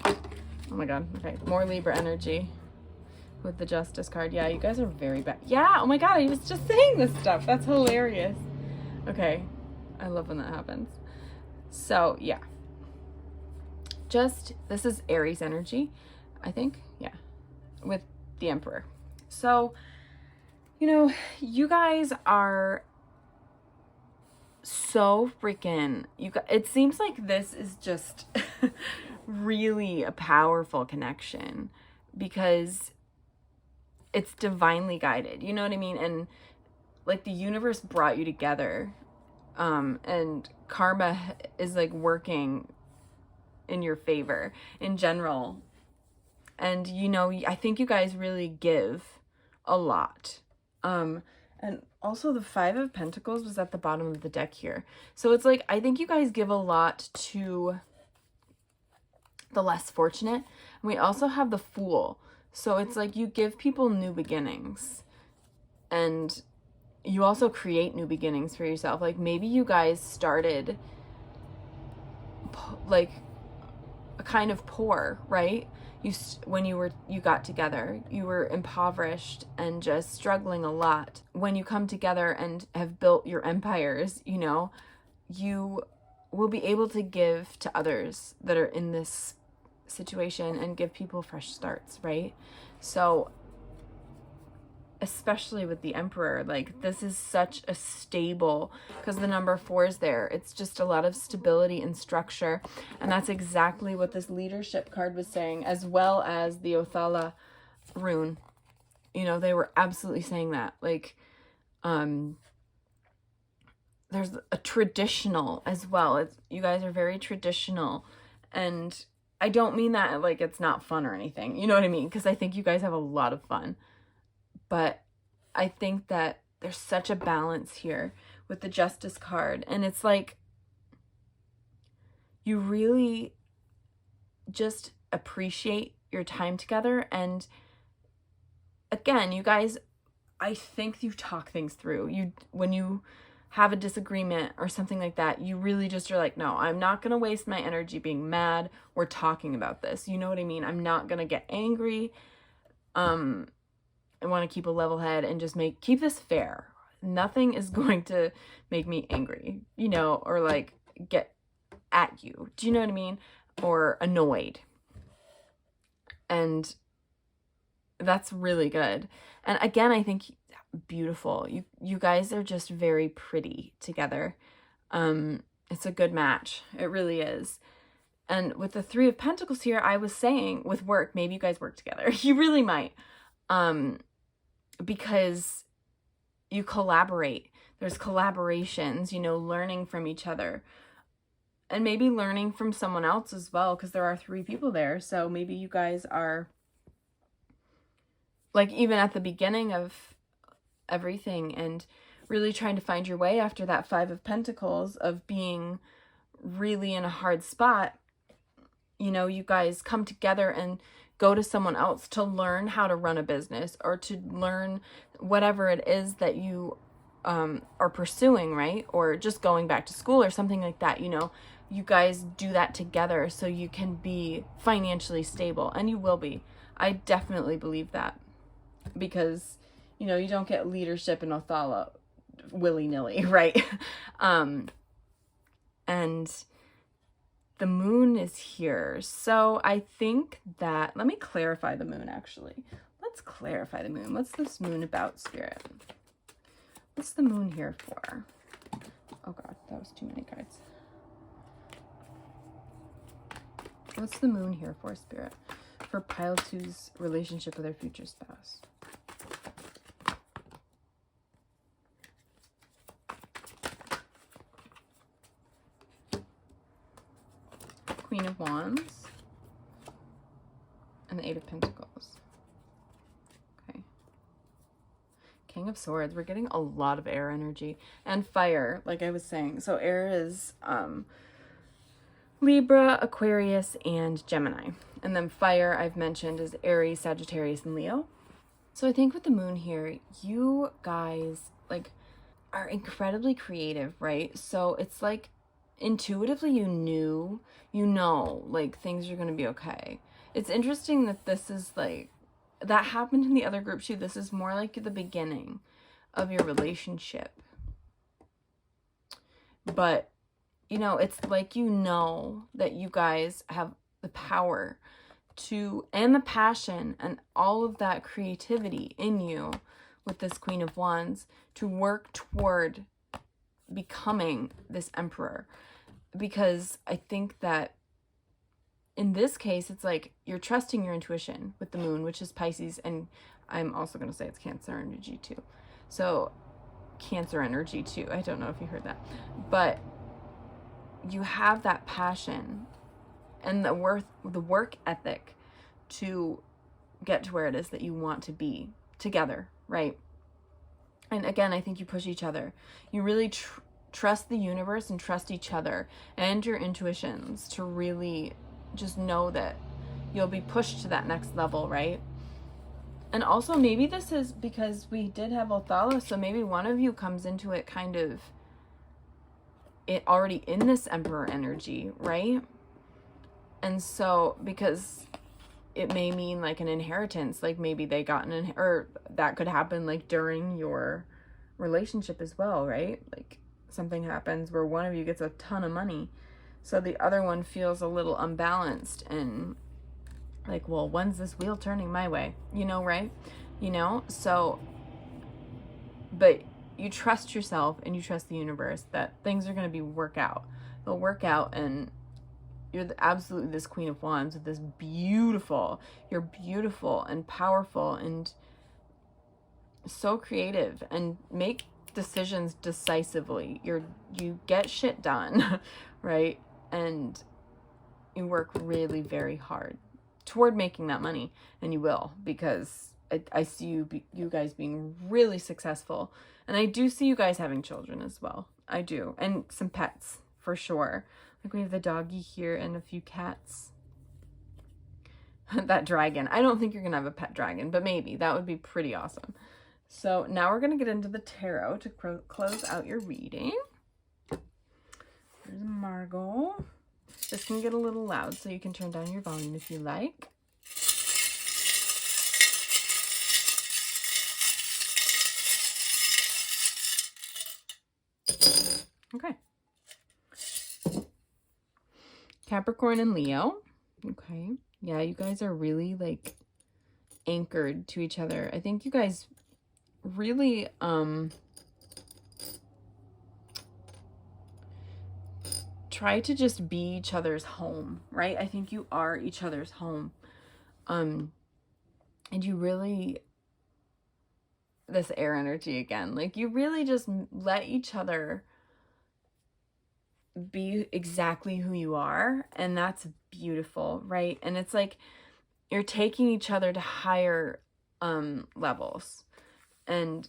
Oh my god. Okay, more Libra energy with the Justice card. Yeah, you guys are very bad. Yeah, oh my god, I was just saying this stuff. That's hilarious. Okay, I love when that happens. So, yeah. This is Aries energy, I think. Yeah, with the Emperor. So, you know, you guys are so freaking, it seems like this is just really a powerful connection because it's divinely guided. You know what I mean? And like the universe brought you together. And karma is like working in your favor in general. And, you know, I think you guys really give a lot. And also the 5 of Pentacles was at the bottom of the deck here. So it's like, I think you guys give a lot to the less fortunate. And we also have the Fool. So it's like you give people new beginnings. And you also create new beginnings for yourself. Like maybe you guys started like a kind of poor, right? When you got together, you were impoverished and just struggling a lot. When you come together and have built your empires, you know, you will be able to give to others that are in this situation and give people fresh starts, right? So especially with the Emperor, like this is such a stable, because the number 4 is there. It's just a lot of stability and structure. And that's exactly what this leadership card was saying, as well as the Othala rune. You know, they were absolutely saying that. Like, there's a traditional as well. You guys are very traditional. And I don't mean that like it's not fun or anything. You know what I mean? Because I think you guys have a lot of fun. But I think that there's such a balance here with the Justice card. And it's like, you really just appreciate your time together. And again, you guys, I think you talk things through. When you have a disagreement or something like that, you really just are like, no, I'm not going to waste my energy being mad or talking about this. You know what I mean? I'm not going to get angry. I want to keep a level head and just keep this fair. Nothing is going to make me angry, you know, or like get at you. Do you know what I mean? Or annoyed. And that's really good. And again, I think beautiful. You guys are just very pretty together. It's a good match. It really is. And with the 3 of Pentacles here, I was saying with work, maybe you guys work together. You really might. Because you collaborate. There's collaborations, you know, learning from each other. And maybe learning from someone else as well, because there are 3 people there. So maybe you guys are, like, even at the beginning of everything and really trying to find your way after that 5 of Pentacles of being really in a hard spot. You know, you guys come together and go to someone else to learn how to run a business or to learn whatever it is that you are pursuing, right? Or just going back to school or something like that. You know, you guys do that together so you can be financially stable, and you will be. I definitely believe that, because, you know, you don't get leadership in Othala willy-nilly, right? And the moon is here. So I think that, let me clarify the moon actually. Let's clarify the moon. What's this moon about, Spirit? What's the moon here for? Oh God, that was too many cards. What's the moon here for, Spirit? For pile two's relationship with their future spouse. Queen of Wands and the Eight of Pentacles. Okay. King of Swords. We're getting a lot of air energy and fire, like I was saying. So air is Libra, Aquarius, and Gemini. And then fire, I've mentioned, is Aries, Sagittarius, and Leo. So I think with the moon here, you guys like are incredibly creative, right? So it's like intuitively you know, like things are going to be okay. It's interesting that this is like, that happened in the other group too. This is more like the beginning of your relationship. But, you know, it's like, you know, that you guys have the power to, and the passion and all of that creativity in you with this Queen of Wands to work toward becoming this Emperor. Because I think that in this case, it's like you're trusting your intuition with the moon, which is Pisces. And I'm also going to say it's Cancer energy too. So Cancer energy too. I don't know if you heard that. But you have that passion and the work ethic to get to where it is that you want to be together, right? And again, I think you push each other. You really trust the universe and trust each other and your intuitions to really just know that you'll be pushed to that next level, right? And also maybe this is because we did have Othala, so maybe one of you comes into it kind of it already in this Emperor energy, right? And so because it may mean like an inheritance, like maybe they got or that could happen like during your relationship as well, right? Like something happens where one of you gets a ton of money, so the other one feels a little unbalanced and like, well, when's this wheel turning my way? You know, right? You know, so, but you trust yourself and you trust the universe that things are going to work out. They'll work out, and you're absolutely this Queen of Wands with this you're beautiful and powerful and so creative and make decisions decisively. You get shit done, right? And you work really very hard toward making that money, and you will, because I see you guys being really successful, and I do see you guys having children as well. I do, and some pets for sure. Like we have the doggy here and a few cats. That dragon. I don't think you're gonna have a pet dragon, but maybe that would be pretty awesome. So now we're gonna get into the tarot to close out your reading. There's Margot. This can get a little loud, so you can turn down your volume if you like. Okay. Capricorn and Leo. Okay. Yeah, you guys are really like anchored to each other. I think you guys really try to just be each other's home, right? I think you are each other's home. And you really, this air energy again, like you really just let each other be exactly who you are, and that's beautiful, right? And it's like you're taking each other to higher levels, and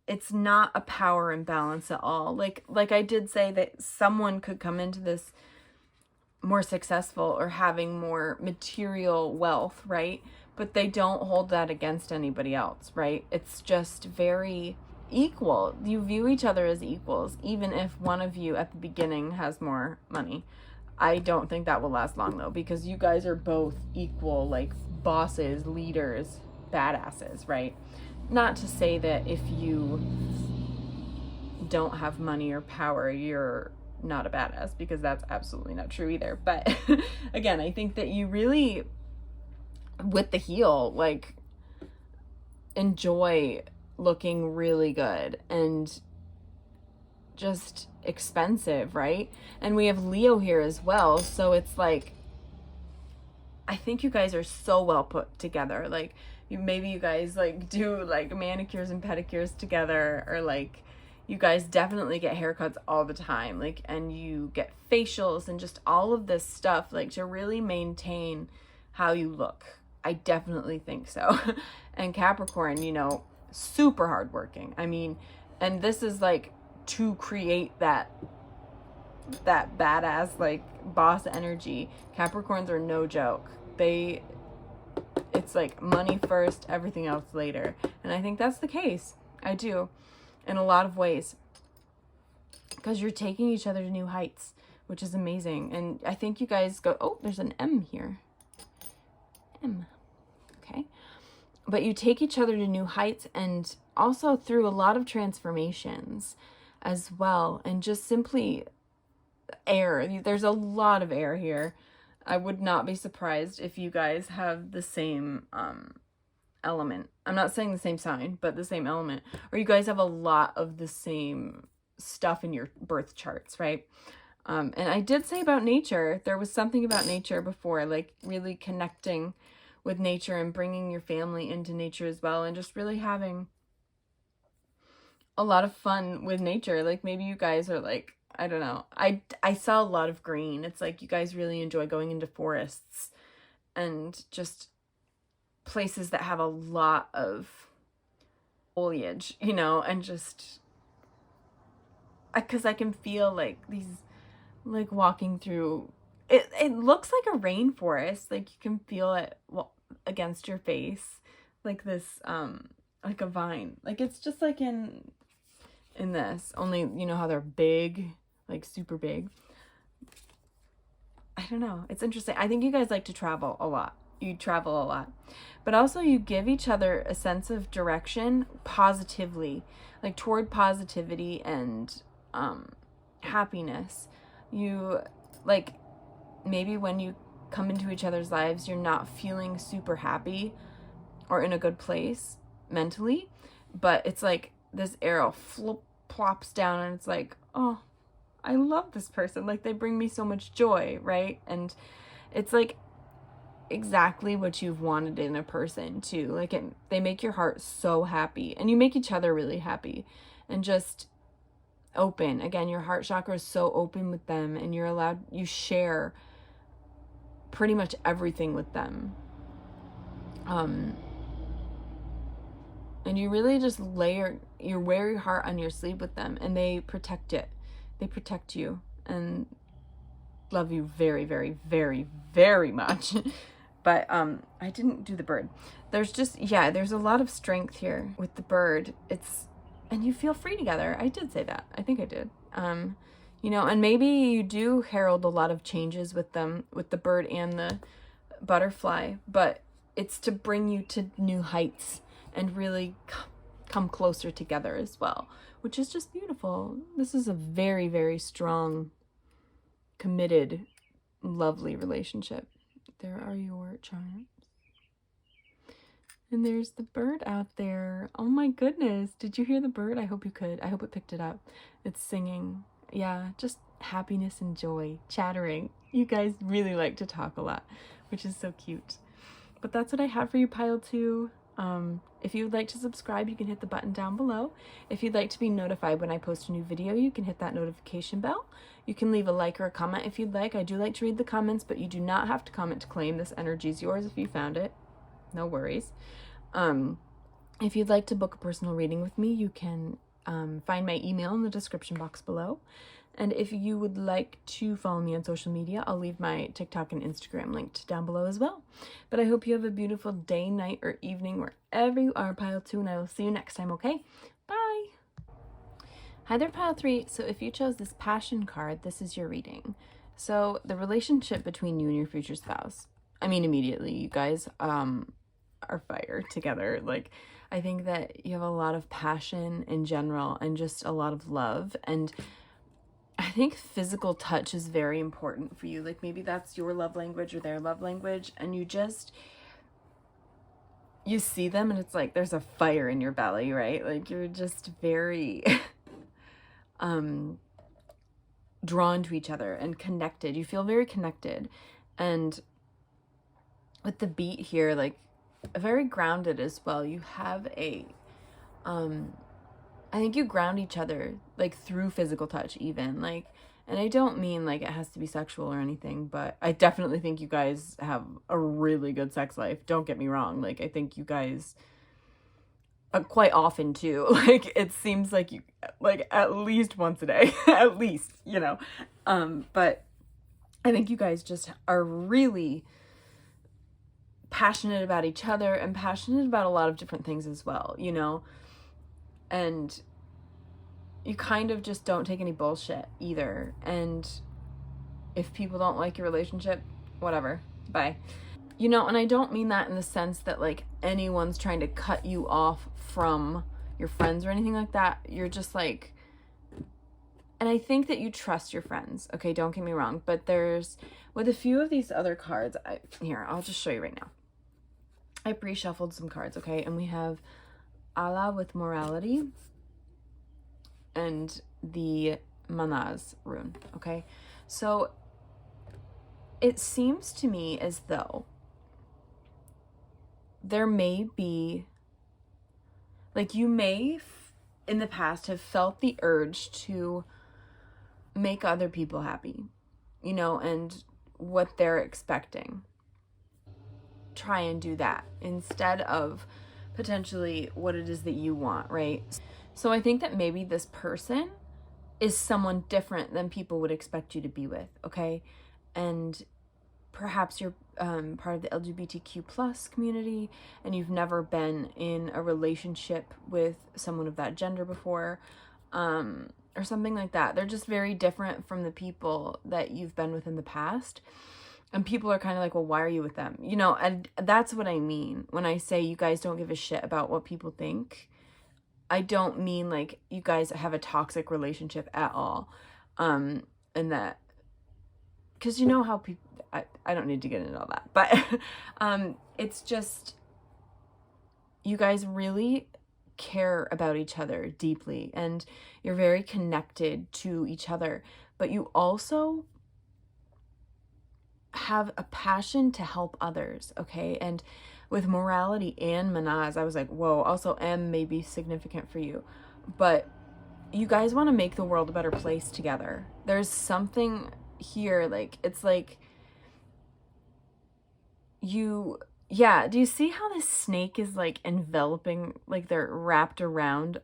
it's not a power imbalance at all. Like I did say that someone could come into this more successful or having more material wealth, right? But they don't hold that against anybody else, right? It's just very equal. You view each other as equals, even if one of you at the beginning has more money. I don't think that will last long though, because you guys are both equal, like bosses, leaders, badasses, right? Not to say that if you don't have money or power, you're not a badass, because that's absolutely not true either. But again, I think that you really, with the heel, like enjoy looking really good and just expensive, right? And we have Leo here as well, so it's like I think you guys are so well put together. Like maybe you guys like do like manicures and pedicures together, or like, You guys definitely get haircuts all the time, like, and you get facials and just all of this stuff, like, to really maintain how you look. I definitely think so. And Capricorn, you know, super hardworking. I mean, and this is like to create that badass, like, boss energy. Capricorns are no joke. It's like money first, everything else later. And I think that's the case. I do. In a lot of ways, because you're taking each other to new heights, which is amazing. And I think you guys go, oh, there's an M here. M. Okay. But you take each other to new heights, and also through a lot of transformations as well. And just simply air. There's a lot of air here. I would not be surprised if you guys have the same element. I'm not saying the same sign, but the same element. Or you guys have a lot of the same stuff in your birth charts, right? And I did say about nature, there was something about nature before, like really connecting with nature and bringing your family into nature as well, and just really having a lot of fun with nature. Like, maybe you guys are like, I don't know. I saw a lot of green. It's like you guys really enjoy going into forests and just places that have a lot of foliage, you know, and just, because I can feel like these, like, walking through it looks like a rainforest. Like, you can feel it against your face, like this like a vine. Like, it's just like in this, only, you know how they're big, like super big. I don't know, it's interesting. I think you guys like to travel a lot. You travel a lot, but also you give each other a sense of direction positively, like toward positivity and happiness. You, like, maybe when you come into each other's lives, you're not feeling super happy or in a good place mentally, but it's like this arrow plops down, and it's like, oh, I love this person. Like, they bring me so much joy, right? And it's like exactly what you've wanted in a person too. Like, they make your heart so happy, and you make each other really happy, and just open. Again, your heart chakra is so open with them, and you share pretty much everything with them. And you really just you wear your heart on your sleeve with them, and they protect it. They protect you and love you very, very, very, very much. But I didn't do the bird. There's just, yeah, there's a lot of strength here with the bird. And you feel free together. I did say that. I think I did. You know, and maybe you do herald a lot of changes with them, with the bird and the butterfly, but it's to bring you to new heights and really come closer together as well, which is just beautiful. This is a very, very strong, committed, lovely relationship. There are your charms. And there's the bird out there. Oh my goodness. Did you hear the bird? I hope you could. I hope it picked it up. It's singing. Yeah, just happiness and joy, chattering. You guys really like to talk a lot, which is so cute. But that's what I have for you, Pile 2. If you would like to subscribe, you can hit the button down below. If you'd like to be notified when I post a new video, you can hit that notification bell. You can leave a like or a comment if you'd like. I do like to read the comments, but you do not have to comment to claim. This energy is yours if you found it. No worries. If you'd like to book a personal reading with me, you can find my email in the description box below. And if you would like to follow me on social media, I'll leave my TikTok and Instagram linked down below as well. But I hope you have a beautiful day, night, or evening wherever you are, Pile 2, and I will see you next time, okay? Bye! Hi there, Pile 3. So if you chose this passion card, this is your reading. So the relationship between you and your future spouse. I mean, immediately, you guys are fire together. Like, I think that you have a lot of passion in general and just a lot of love, and I think physical touch is very important for you. Like, maybe that's your love language or their love language, and you see them and it's like there's a fire in your belly, right? Like, you're just very drawn to each other and connected. You feel very connected. And with the beat here, like, very grounded as well. You have a I think you ground each other, like, through physical touch even, like, and I don't mean like it has to be sexual or anything, but I definitely think you guys have a really good sex life. Don't get me wrong. Like, I think you guys quite often too. Like, it seems like you, like, at least once a day, at least, you know. But I think you guys just are really passionate about each other and passionate about a lot of different things as well, you know. And you kind of just don't take any bullshit either. And if people don't like your relationship, whatever, bye. You know, and I don't mean that in the sense that, like, anyone's trying to cut you off from your friends or anything like that. You're just like, and I think that you trust your friends, okay, don't get me wrong, but there's, with a few of these other cards, here, I'll just show you right now. I pre-shuffled some cards, okay, and we have Allah with morality and the Manaz rune, okay? So it seems to me as though there may be, like, you may in the past have felt the urge to make other people happy, you know, and what they're expecting. Try and do that instead of potentially what it is that you want, right? So I think that maybe this person is someone different than people would expect you to be with, okay? And perhaps you're part of the LGBTQ plus community and you've never been in a relationship with someone of that gender before, or something like that. They're just very different from the people that you've been with in the past. And people are kind of like, well, why are you with them? You know, and that's what I mean when I say you guys don't give a shit about what people think. I don't mean like you guys have a toxic relationship at all. And that, because you know how people, I don't need to get into all that, but it's just, you guys really care about each other deeply and you're very connected to each other, but you also have a passion to help others, okay? And with morality and Manaz, I was like, whoa, also M may be significant for you, but you guys want to make the world a better place together. There's something here, like, it's like you, yeah, do you see how this snake is like enveloping, like they're wrapped around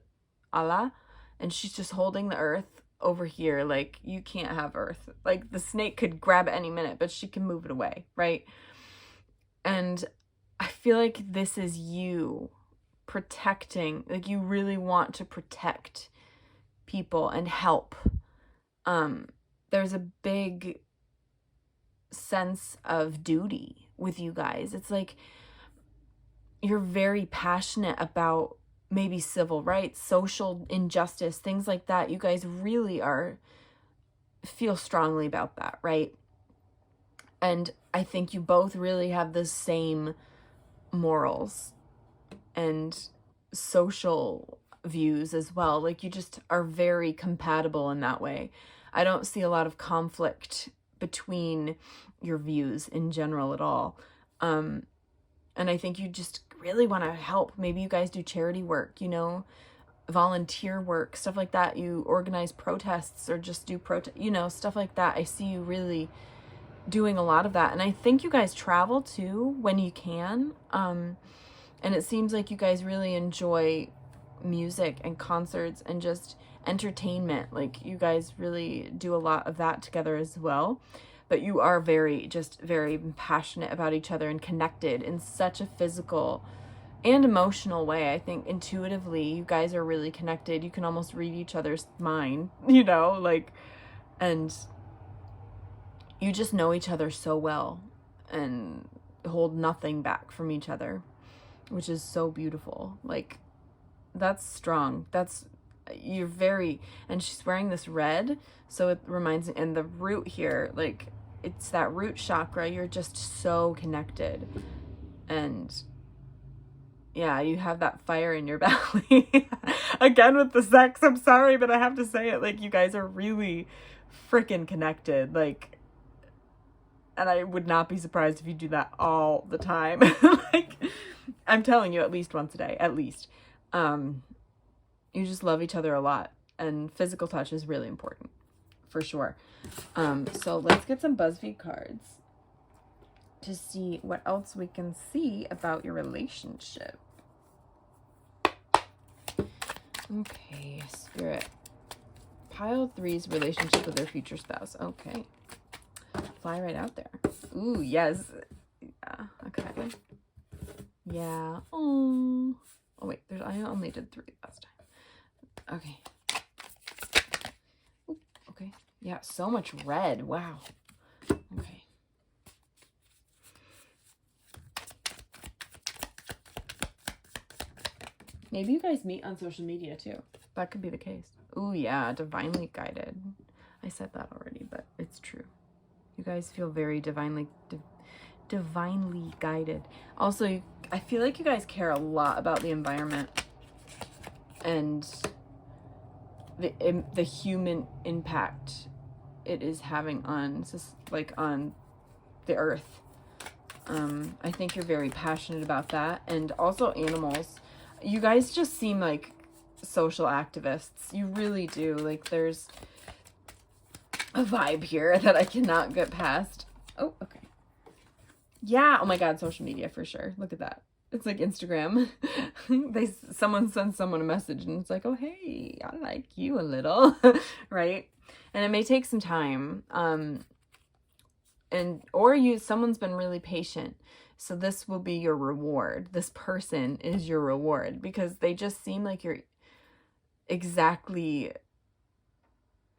Allah and she's just holding the earth over here, like you can't have earth, like the snake could grab it any minute but she can move it away, right? And I feel like this is you protecting, like you really want to protect people and help. There's a big sense of duty with you guys. It's like you're very passionate about maybe civil rights, social injustice, things like that. You guys really feel strongly about that, right? And I think you both really have the same morals and social views as well. Like you just are very compatible in that way. I don't see a lot of conflict between your views in general at all. And I think you just really want to help. Maybe you guys do charity work, you know, volunteer work, stuff like that. You organize protests or just do you know, stuff like that. I see you really doing a lot of that. And I think you guys travel too when you can. And it seems like you guys really enjoy music and concerts and just entertainment. Like you guys really do a lot of that together as well. But you are very passionate about each other and connected in such a physical and emotional way. I think intuitively you guys are really connected. You can almost read each other's mind, you know, like, and you just know each other so well and hold nothing back from each other, which is so beautiful. Like, that's strong. You're very, and she's wearing this red, so it reminds me, and the root here, like, it's that root chakra. You're just so connected. And yeah, you have that fire in your belly. Again with the sex, I'm sorry, but I have to say it. Like, you guys are really freaking connected. Like, and I would not be surprised if you do that all the time. Like, I'm telling you, at least once a day, at least. You just love each other a lot, and physical touch is really important, for sure. So let's get some Buzzfeed cards to see what else we can see about your relationship. Okay, Spirit. Pile 3's relationship with their future spouse. Okay. Fly right out there. Ooh, yes. Yeah, okay. Yeah. Oh, wait, I only did 3 last time. Okay. Ooh, okay. Yeah, so much red. Wow. Okay. Maybe you guys meet on social media too. That could be the case. Ooh, yeah, divinely guided. I said that already, but it's true. You guys feel very divinely guided. Also, I feel like you guys care a lot about the environment and the human impact it is having on on the earth. I think you're very passionate about that, and also animals. You guys just seem like social activists. You really do. Like, there's a vibe here that I cannot get past. Oh, okay. Yeah. Oh my God. Social media for sure. Look at that. It's like Instagram. Someone sends someone a message and it's like, oh, hey, I like you a little. Right. And it may take some time. Someone's been really patient. So this will be your reward. This person is your reward because they just seem like you're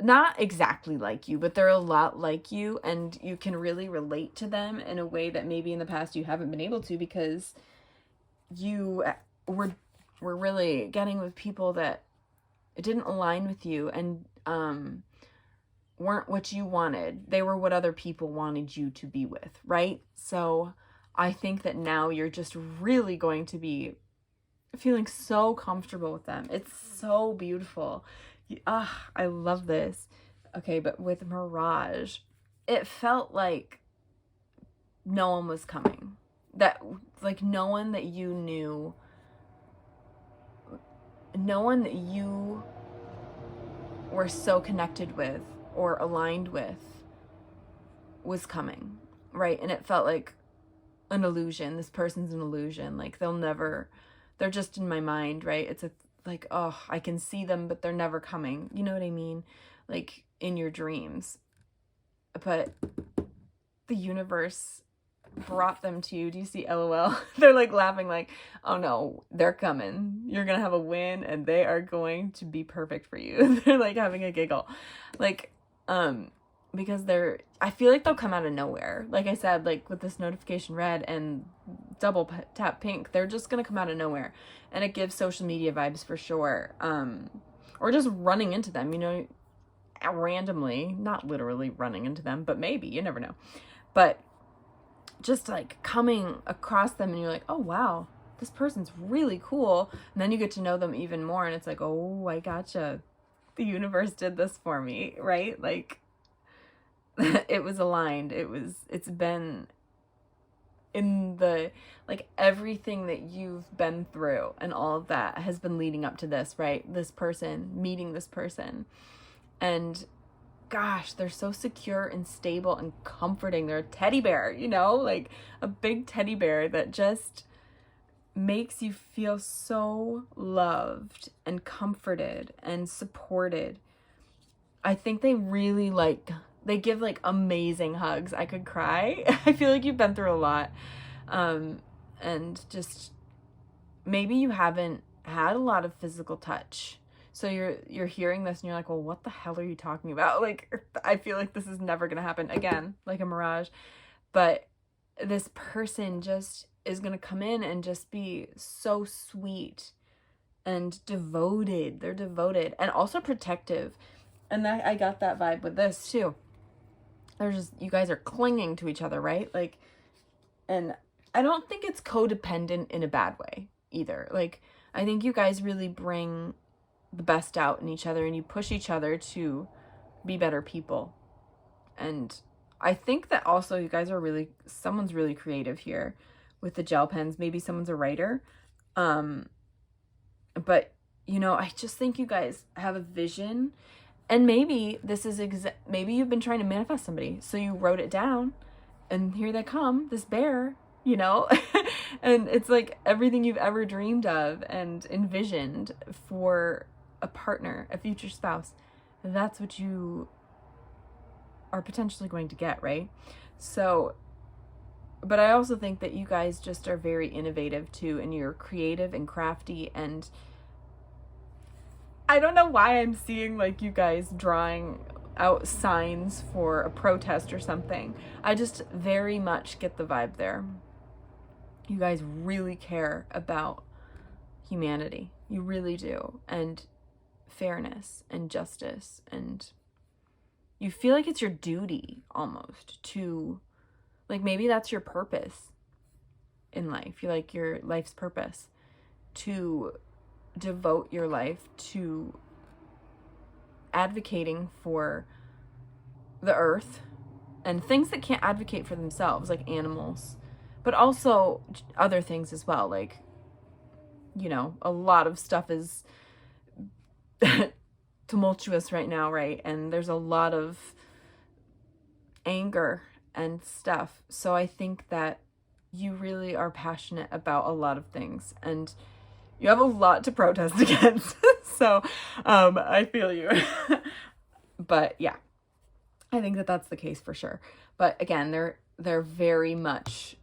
not exactly like you, but they're a lot like you, and you can really relate to them in a way that maybe in the past you haven't been able to because you were really getting with people that didn't align with you and weren't what you wanted. They were what other people wanted you to be with, right? So I think that now you're just really going to be feeling so comfortable with them. It's so beautiful. I love this. Okay, but with Mirage, it felt like no one was coming. Like no one that you knew, no one that you were so connected with or aligned with was coming, right? And it felt like an illusion. This person's an illusion. Like they're just in my mind, right? It's like, oh, I can see them, but they're never coming. You know what I mean? Like in your dreams. But the universe brought them to you. Do you see LOL? They're like laughing like, oh no, they're coming. You're going to have a win and they are going to be perfect for you. They're like having a giggle. Like, because I feel like they'll come out of nowhere. Like I said, like with this notification red and double tap pink, they're just going to come out of nowhere. And it gives social media vibes for sure. Or just running into them, randomly, not literally running into them, but maybe, you never know. But just like coming across them and you're like, oh wow, this person's really cool. And then you get to know them even more and it's like, oh, I gotcha. The universe did this for me, right? Like it was aligned. It's been in like everything that you've been through and all of that has been leading up to this, right? This person, meeting this person. And gosh, they're so secure and stable and comforting. They're a teddy bear, like a big teddy bear that just makes you feel so loved and comforted and supported. I think they really they give like amazing hugs. I could cry. I feel like you've been through a lot. And just maybe you haven't had a lot of physical touch. So you're hearing this and you're like, well, what the hell are you talking about? Like, I feel like this is never going to happen again, like a mirage. But this person just is going to come in and just be so sweet and devoted. They're devoted and also protective. And I got that vibe with this too. You guys are clinging to each other, right? Like, and I don't think it's codependent in a bad way either. Like, I think you guys really bring the best out in each other and you push each other to be better people. And I think that also you guys are someone's really creative here with the gel pens. Maybe someone's a writer. But you know, I just think you guys have a vision. And maybe this is maybe you've been trying to manifest somebody, so you wrote it down, and here they come, this bear, you know? And it's like everything you've ever dreamed of and envisioned for a partner, a future spouse. That's what you are potentially going to get, right? So, but I also think that you guys just are very innovative too, and you're creative and crafty, and I don't know why I'm seeing like you guys drawing out signs for a protest or something. I just very much get the vibe there. You guys really care about humanity. You really do. And fairness and justice, and you feel like it's your duty almost to, like, maybe that's your purpose in life. You like your life's purpose to devote your life to advocating for the earth and things that can't advocate for themselves, like animals, but also other things as well. Like, you know, a lot of stuff is tumultuous right now, right? And there's a lot of anger and stuff. So I think that you really are passionate about a lot of things, and you have a lot to protest against. So I feel you. But yeah, I think that that's the case for sure. But again, they're very much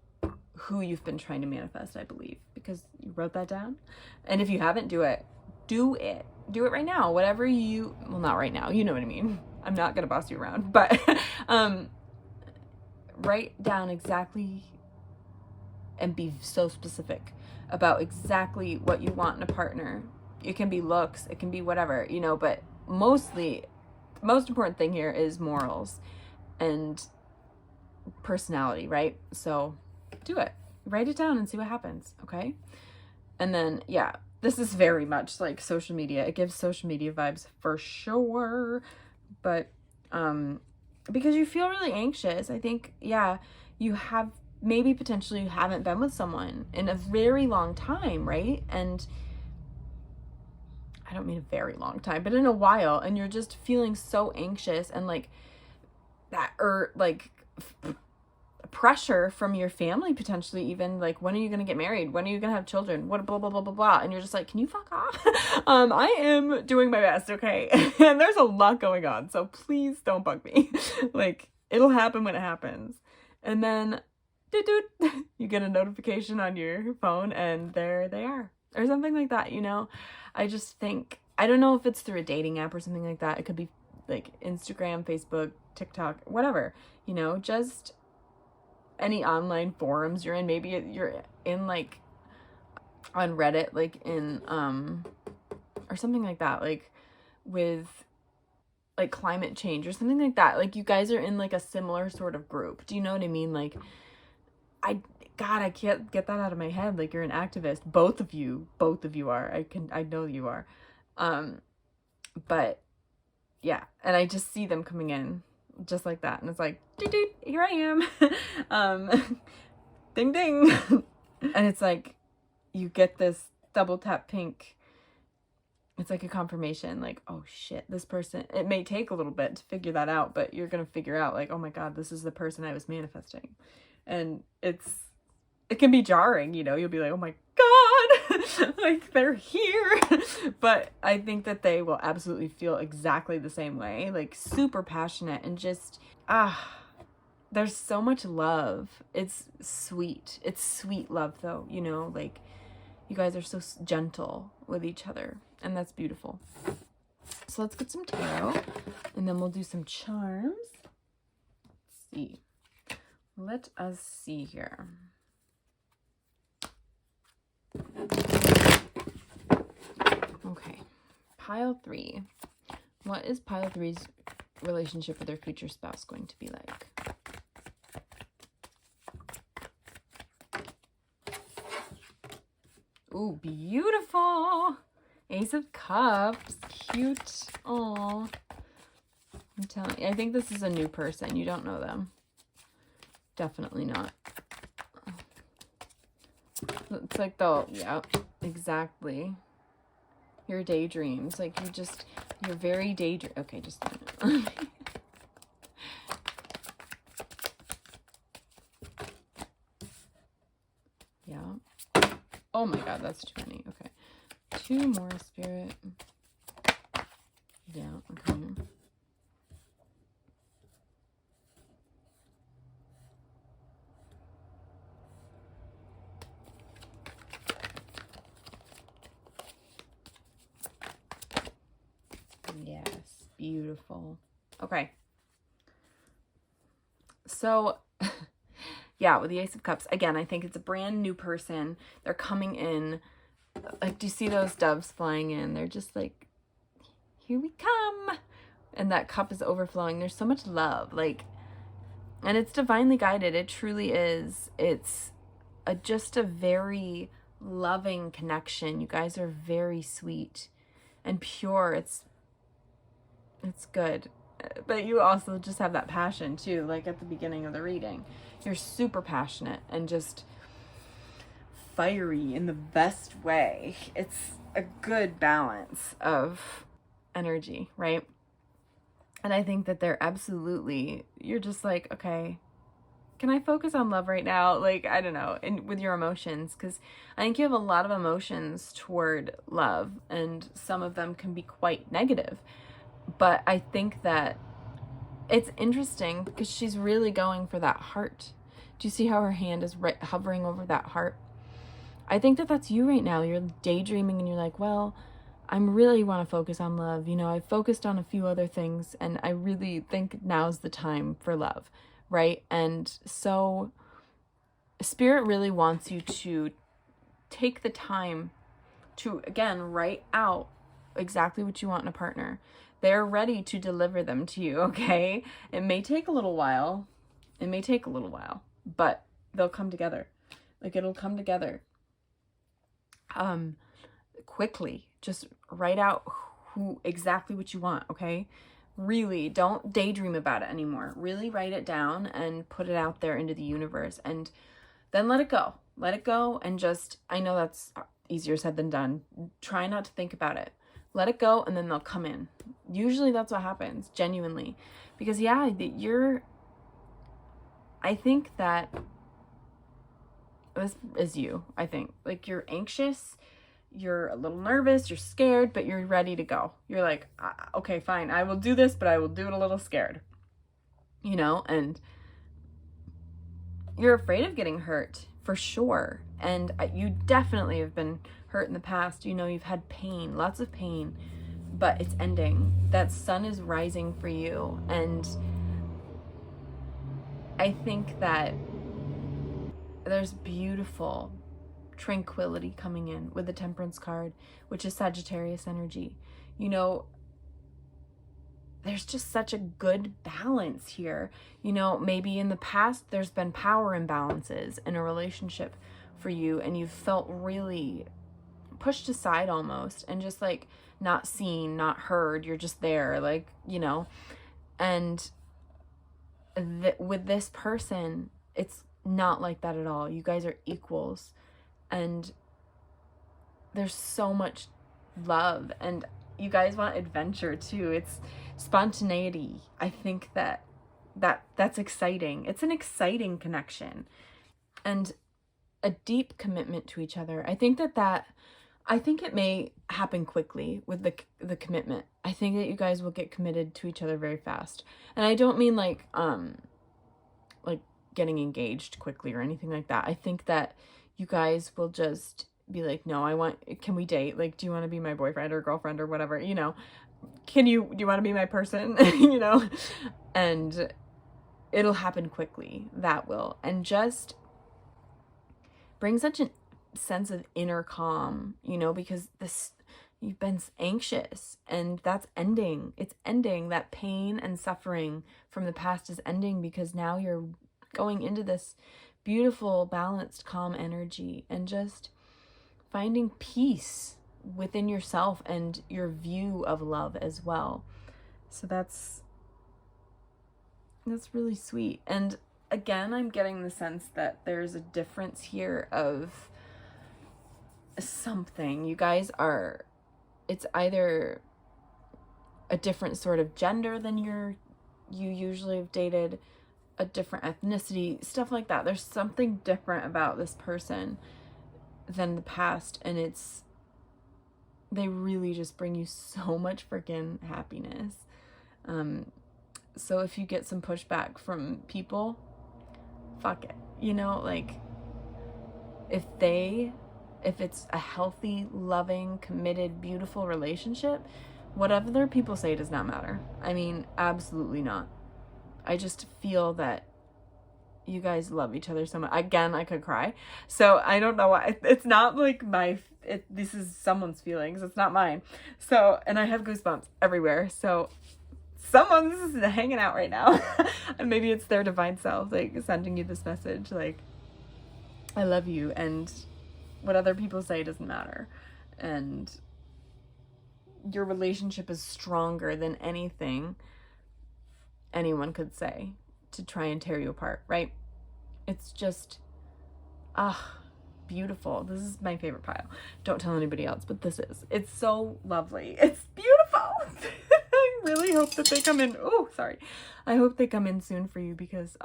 who you've been trying to manifest, I believe, because you wrote that down. And if you haven't, do it. Do it right now. Whatever you, well, not right now, you know what I mean. I'm not gonna boss you around, but write down exactly and be so specific about exactly what you want in a partner. It can be looks, it can be whatever, you know, but mostly, the most important thing here is morals and personality, right? So do it. Write it down and see what happens, okay? And then, yeah, this is very much like social media. It gives social media vibes for sure. But because you feel really anxious, I think, yeah, you have, maybe potentially you haven't been with someone in a very long time, right? And I don't mean a very long time, but in a while, and you're just feeling so anxious and like that, or like pressure from your family, potentially even, like, when are you gonna get married, when are you gonna have children, what, blah blah blah blah blah, and you're just like, can you fuck off? I am doing my best, okay? And there's a lot going on, so please don't bug me. Like, it'll happen when it happens. And then you get a notification on your phone and there they are, or something like that, you know? I just think, I don't know if it's through a dating app or something like that. It could be like Instagram, Facebook, TikTok, whatever, you know, just any online forums you're in. Maybe you're in like on Reddit, like in or something like that, like with like climate change or something like that. Like you guys are in like a similar sort of group. Do you know what I mean? Like I can't get that out of my head. Like, you're an activist. Both of you are. I know you are. But yeah, and I just see them coming in just like that, and it's like, here I am. Ding ding. And it's like you get this double tap pink. It's like a confirmation, like, oh shit, this person, it may take a little bit to figure that out, but you're gonna figure out, like, oh my god, this is the person I was manifesting. And it can be jarring, you know, you'll be like, oh my god, like, they're here. But I think that they will absolutely feel exactly the same way, like super passionate, and just there's so much love. It's sweet love though, you know, like, you guys are so gentle with each other, and that's beautiful. So let's get some tarot, and then we'll do some charms. Let's see. Let us see here. Okay, pile 3. What is pile 3's relationship with their future spouse going to be like? Ooh, beautiful. Ace of Cups. Cute. Aw. I'm telling you, I think this is a new person. You don't know them. Definitely not. It's like yeah, exactly. your daydreams. Like you're very daydream. Okay, just a minute. Yeah. Oh my God, that's too many. Okay. 2 more, Spirit. Yeah, okay. Yes, beautiful. Okay. So, yeah, with the Ace of Cups, again, I think it's a brand new person. They're coming in. Like, do you see those doves flying in? They're just like, here we come. And that cup is overflowing. There's so much love. Like, and it's divinely guided. It truly is. It's just a very loving connection. You guys are very sweet and pure. It's good. But you also just have that passion too, like at the beginning of the reading. You're super passionate and just fiery in the best way. It's a good balance of energy, right? And I think that they're absolutely, you're just like, okay, can I focus on love right now? Like, I don't know, and with your emotions, because I think you have a lot of emotions toward love, and some of them can be quite negative. But I think that it's interesting because she's really going for that heart. Do you see how her hand is hovering over that heart? I think that that's you right now. You're daydreaming and you're like, well, I really want to focus on love. You know, I've focused on a few other things and I really think now's the time for love, right? And so Spirit really wants you to take the time to, again, write out exactly what you want in a partner. They're ready to deliver them to you, okay? It may take a little while. But they'll come together. Like, it'll come together. Quickly. Just write out exactly what you want, okay? Really, don't daydream about it anymore. Really write it down and put it out there into the universe, and then let it go. Let it go, and just, I know that's easier said than done. Try not to think about it. Let it go, and then they'll come in. Usually that's what happens, genuinely. Because, yeah, I think that this is you, I think. Like, you're anxious, you're a little nervous, you're scared, but you're ready to go. You're like, okay, fine, I will do this, but I will do it a little scared. You know, and you're afraid of getting hurt, for sure. And you definitely have been hurt in the past. You know, you've had pain, lots of pain, but it's ending. That sun is rising for you. And I think that there's beautiful tranquility coming in with the Temperance card, which is Sagittarius energy. You know, there's just such a good balance here. You know, maybe in the past there's been power imbalances in a relationship for you, and you've felt really pushed aside almost, and just like not seen, not heard. You're just there, like, you know. And with this person, it's not like that at all. You guys are equals, and there's so much love, and you guys want adventure too. It's spontaneity. I think that's exciting. It's an exciting connection and a deep commitment to each other. I think I think it may happen quickly with the commitment. I think that you guys will get committed to each other very fast. And I don't mean like getting engaged quickly or anything like that. I think that you guys will just be like, no, can we date? Like, do you want to be my boyfriend or girlfriend or whatever, you know? Do you want to be my person? You know? And it'll happen quickly. That will. And just bring such a sense of inner calm, you know, because you've been anxious, and that's ending. It's ending. That pain and suffering from the past is ending, because now you're going into this beautiful, balanced, calm energy, and just finding peace within yourself and your view of love as well. So that's really sweet. And again, I'm getting the sense that there's a difference here of something. You guys are it's either a different sort of gender than you usually have dated, a different ethnicity, stuff like that. There's something different about this person than the past, and they really just bring you so much freaking happiness. So if you get some pushback from people, fuck it. You know, like, if it's a healthy, loving, committed, beautiful relationship, whatever other people say does not matter. I mean, absolutely not. I just feel that you guys love each other so much. Again, I could cry. So I don't know why. It's not like this is someone's feelings. It's not mine. So, and I have goosebumps everywhere. So someone's hanging out right now. And maybe it's their divine self, like, sending you this message, like, I love you, and what other people say doesn't matter. And your relationship is stronger than anything anyone could say to try and tear you apart, right? It's just, beautiful. This is my favorite pile. Don't tell anybody else, but this is. It's so lovely. It's beautiful. I really hope that they come in. Oh, sorry. I hope they come in soon for you, because,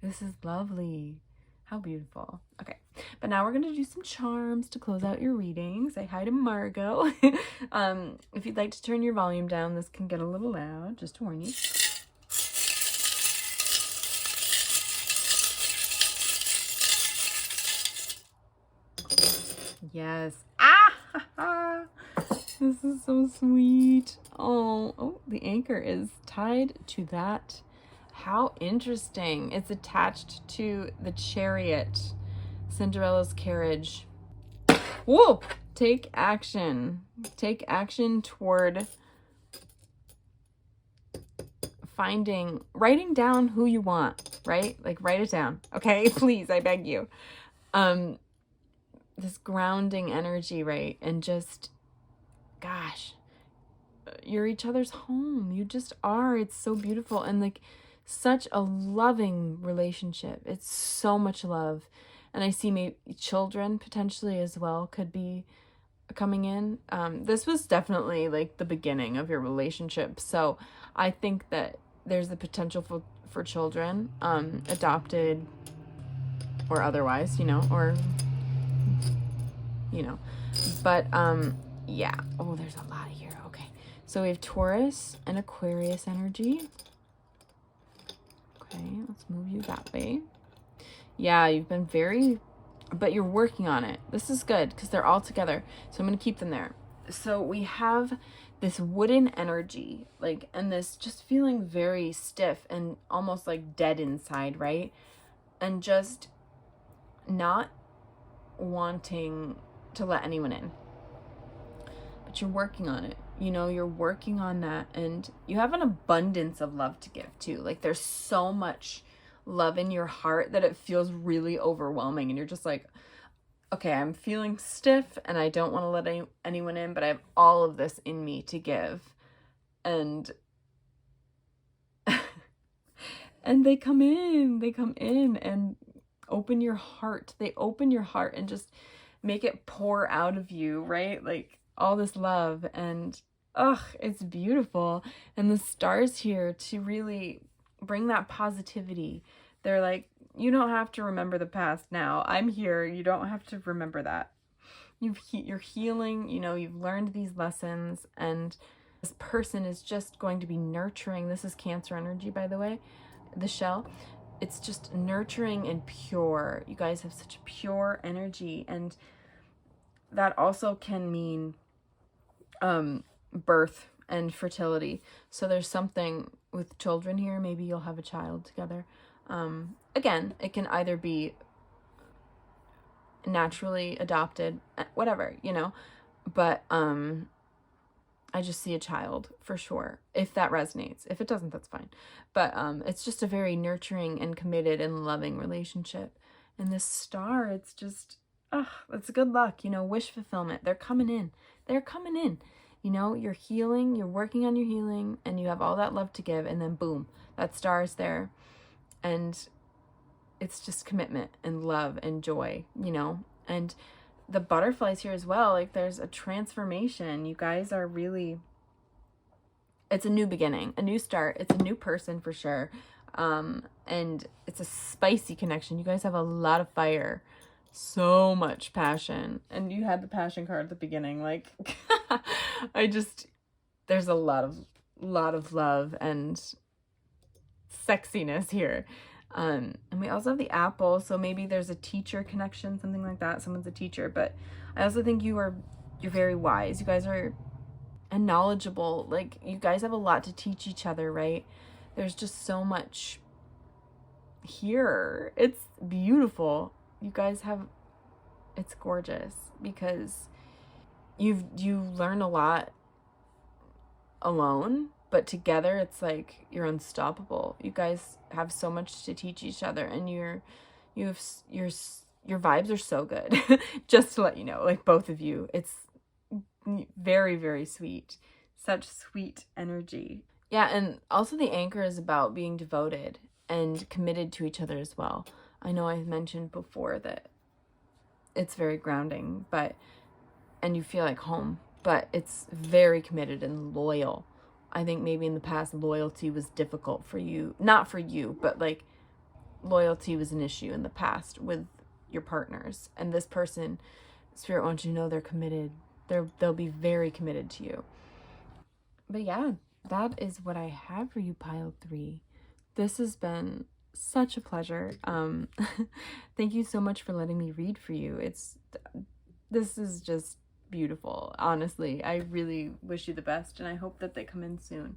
this is lovely. How beautiful. Okay, but now we're going to do some charms to close out your reading. Say hi to Margot. If you'd like to turn your volume down, this can get a little loud, just to warn you. Yes. This is so sweet. Oh, the anchor is tied to that. How interesting. It's attached to the chariot, Cinderella's carriage. Whoa! Take action. Take action toward writing down who you want, right? Like, write it down. Okay, please, I beg you. This grounding energy, right? And just, gosh, you're each other's home. You just are. It's so beautiful. And, like, such a loving relationship. It's so much love. And I see maybe children potentially as well could be coming in. This was definitely like the beginning of your relationship. So I think that there's the potential for children, adopted or otherwise, but yeah. Oh, there's a lot here. Okay. So we have Taurus and Aquarius energy. Okay, let's move you that way. Yeah, you've been but you're working on it. This is good because they're all together. So I'm going to keep them there. So we have this wooden energy, like, and this just feeling very stiff and almost like dead inside, right? And just not wanting to let anyone in. But you're working on it. You're working on that, and you have an abundance of love to give too. Like, there's so much love in your heart that it feels really overwhelming, and you're just like, okay, I'm feeling stiff and I don't want to let anyone in, but I have all of this in me to give. And and they come in and open your heart. They open your heart and just make it pour out of you, right? Like, all this love, and it's beautiful. And the stars here to really bring that positivity. They're like, you don't have to remember the past now. I'm here. You don't have to remember that. You're healing, you've learned these lessons, and this person is just going to be nurturing. This is Cancer energy, by the way, the shell. It's just nurturing and pure. You guys have such pure energy, and that also can mean birth and fertility. So there's something with children here. Maybe you'll have a child together. Again, it can either be naturally adopted, whatever, but I just see a child for sure, if that resonates. If it doesn't, that's fine. But it's just a very nurturing and committed and loving relationship. And this star, it's just, it's good luck, wish fulfillment. They're coming in. You're healing, you're working on your healing, and you have all that love to give, and then boom, that star is there. And it's just commitment and love and joy, and the butterflies here as well. Like there's a transformation. You guys are really, it's a new beginning, a new start. It's a new person for sure. And it's a spicy connection. You guys have a lot of fire, so much passion. And you had the passion card at the beginning. Like, there's a lot of love and sexiness here. And we also have the apple, so maybe there's a teacher connection, something like that. Someone's a teacher, but I also think you're very wise. You guys are and knowledgeable. Like, you guys have a lot to teach each other, right? There's just so much here. It's beautiful. You guys have, it's gorgeous because you learn a lot alone, but together it's like you're unstoppable. You guys have so much to teach each other, and your vibes are so good. Just to let you know, like both of you, it's very, very sweet. Such sweet energy. Yeah, and also the anchor is about being devoted and committed to each other as well. I know I've mentioned before that it's very grounding, and you feel like home, but it's very committed and loyal. I think maybe in the past loyalty was difficult for you. Not for you, but like loyalty was an issue in the past with your partners. And this person, Spirit wants you to know they're committed. They'll be very committed to you. But yeah, that is what I have for you, pile 3. This has been such a pleasure. Thank you so much for letting me read for you. This is just beautiful. Honestly, I really wish you the best, and I hope that they come in soon.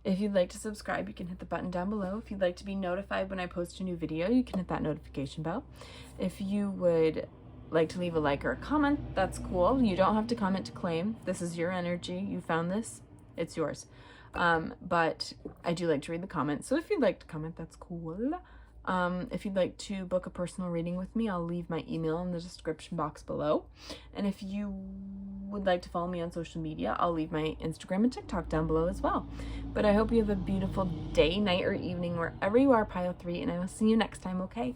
If you'd like to subscribe, you can hit the button down below. If you'd like to be notified when I post a new video, you can hit that notification bell. If you would like to leave a like or a comment, that's cool. You don't have to comment to claim. This is your energy. You found this. It's yours. But I do like to read the comments. So if you'd like to comment, that's cool. If you'd like to book a personal reading with me, I'll leave my email in the description box below. And if you would like to follow me on social media, I'll leave my Instagram and TikTok down below as well. But I hope you have a beautiful day, night, or evening, wherever you are, pile 3, and I will see you next time, okay?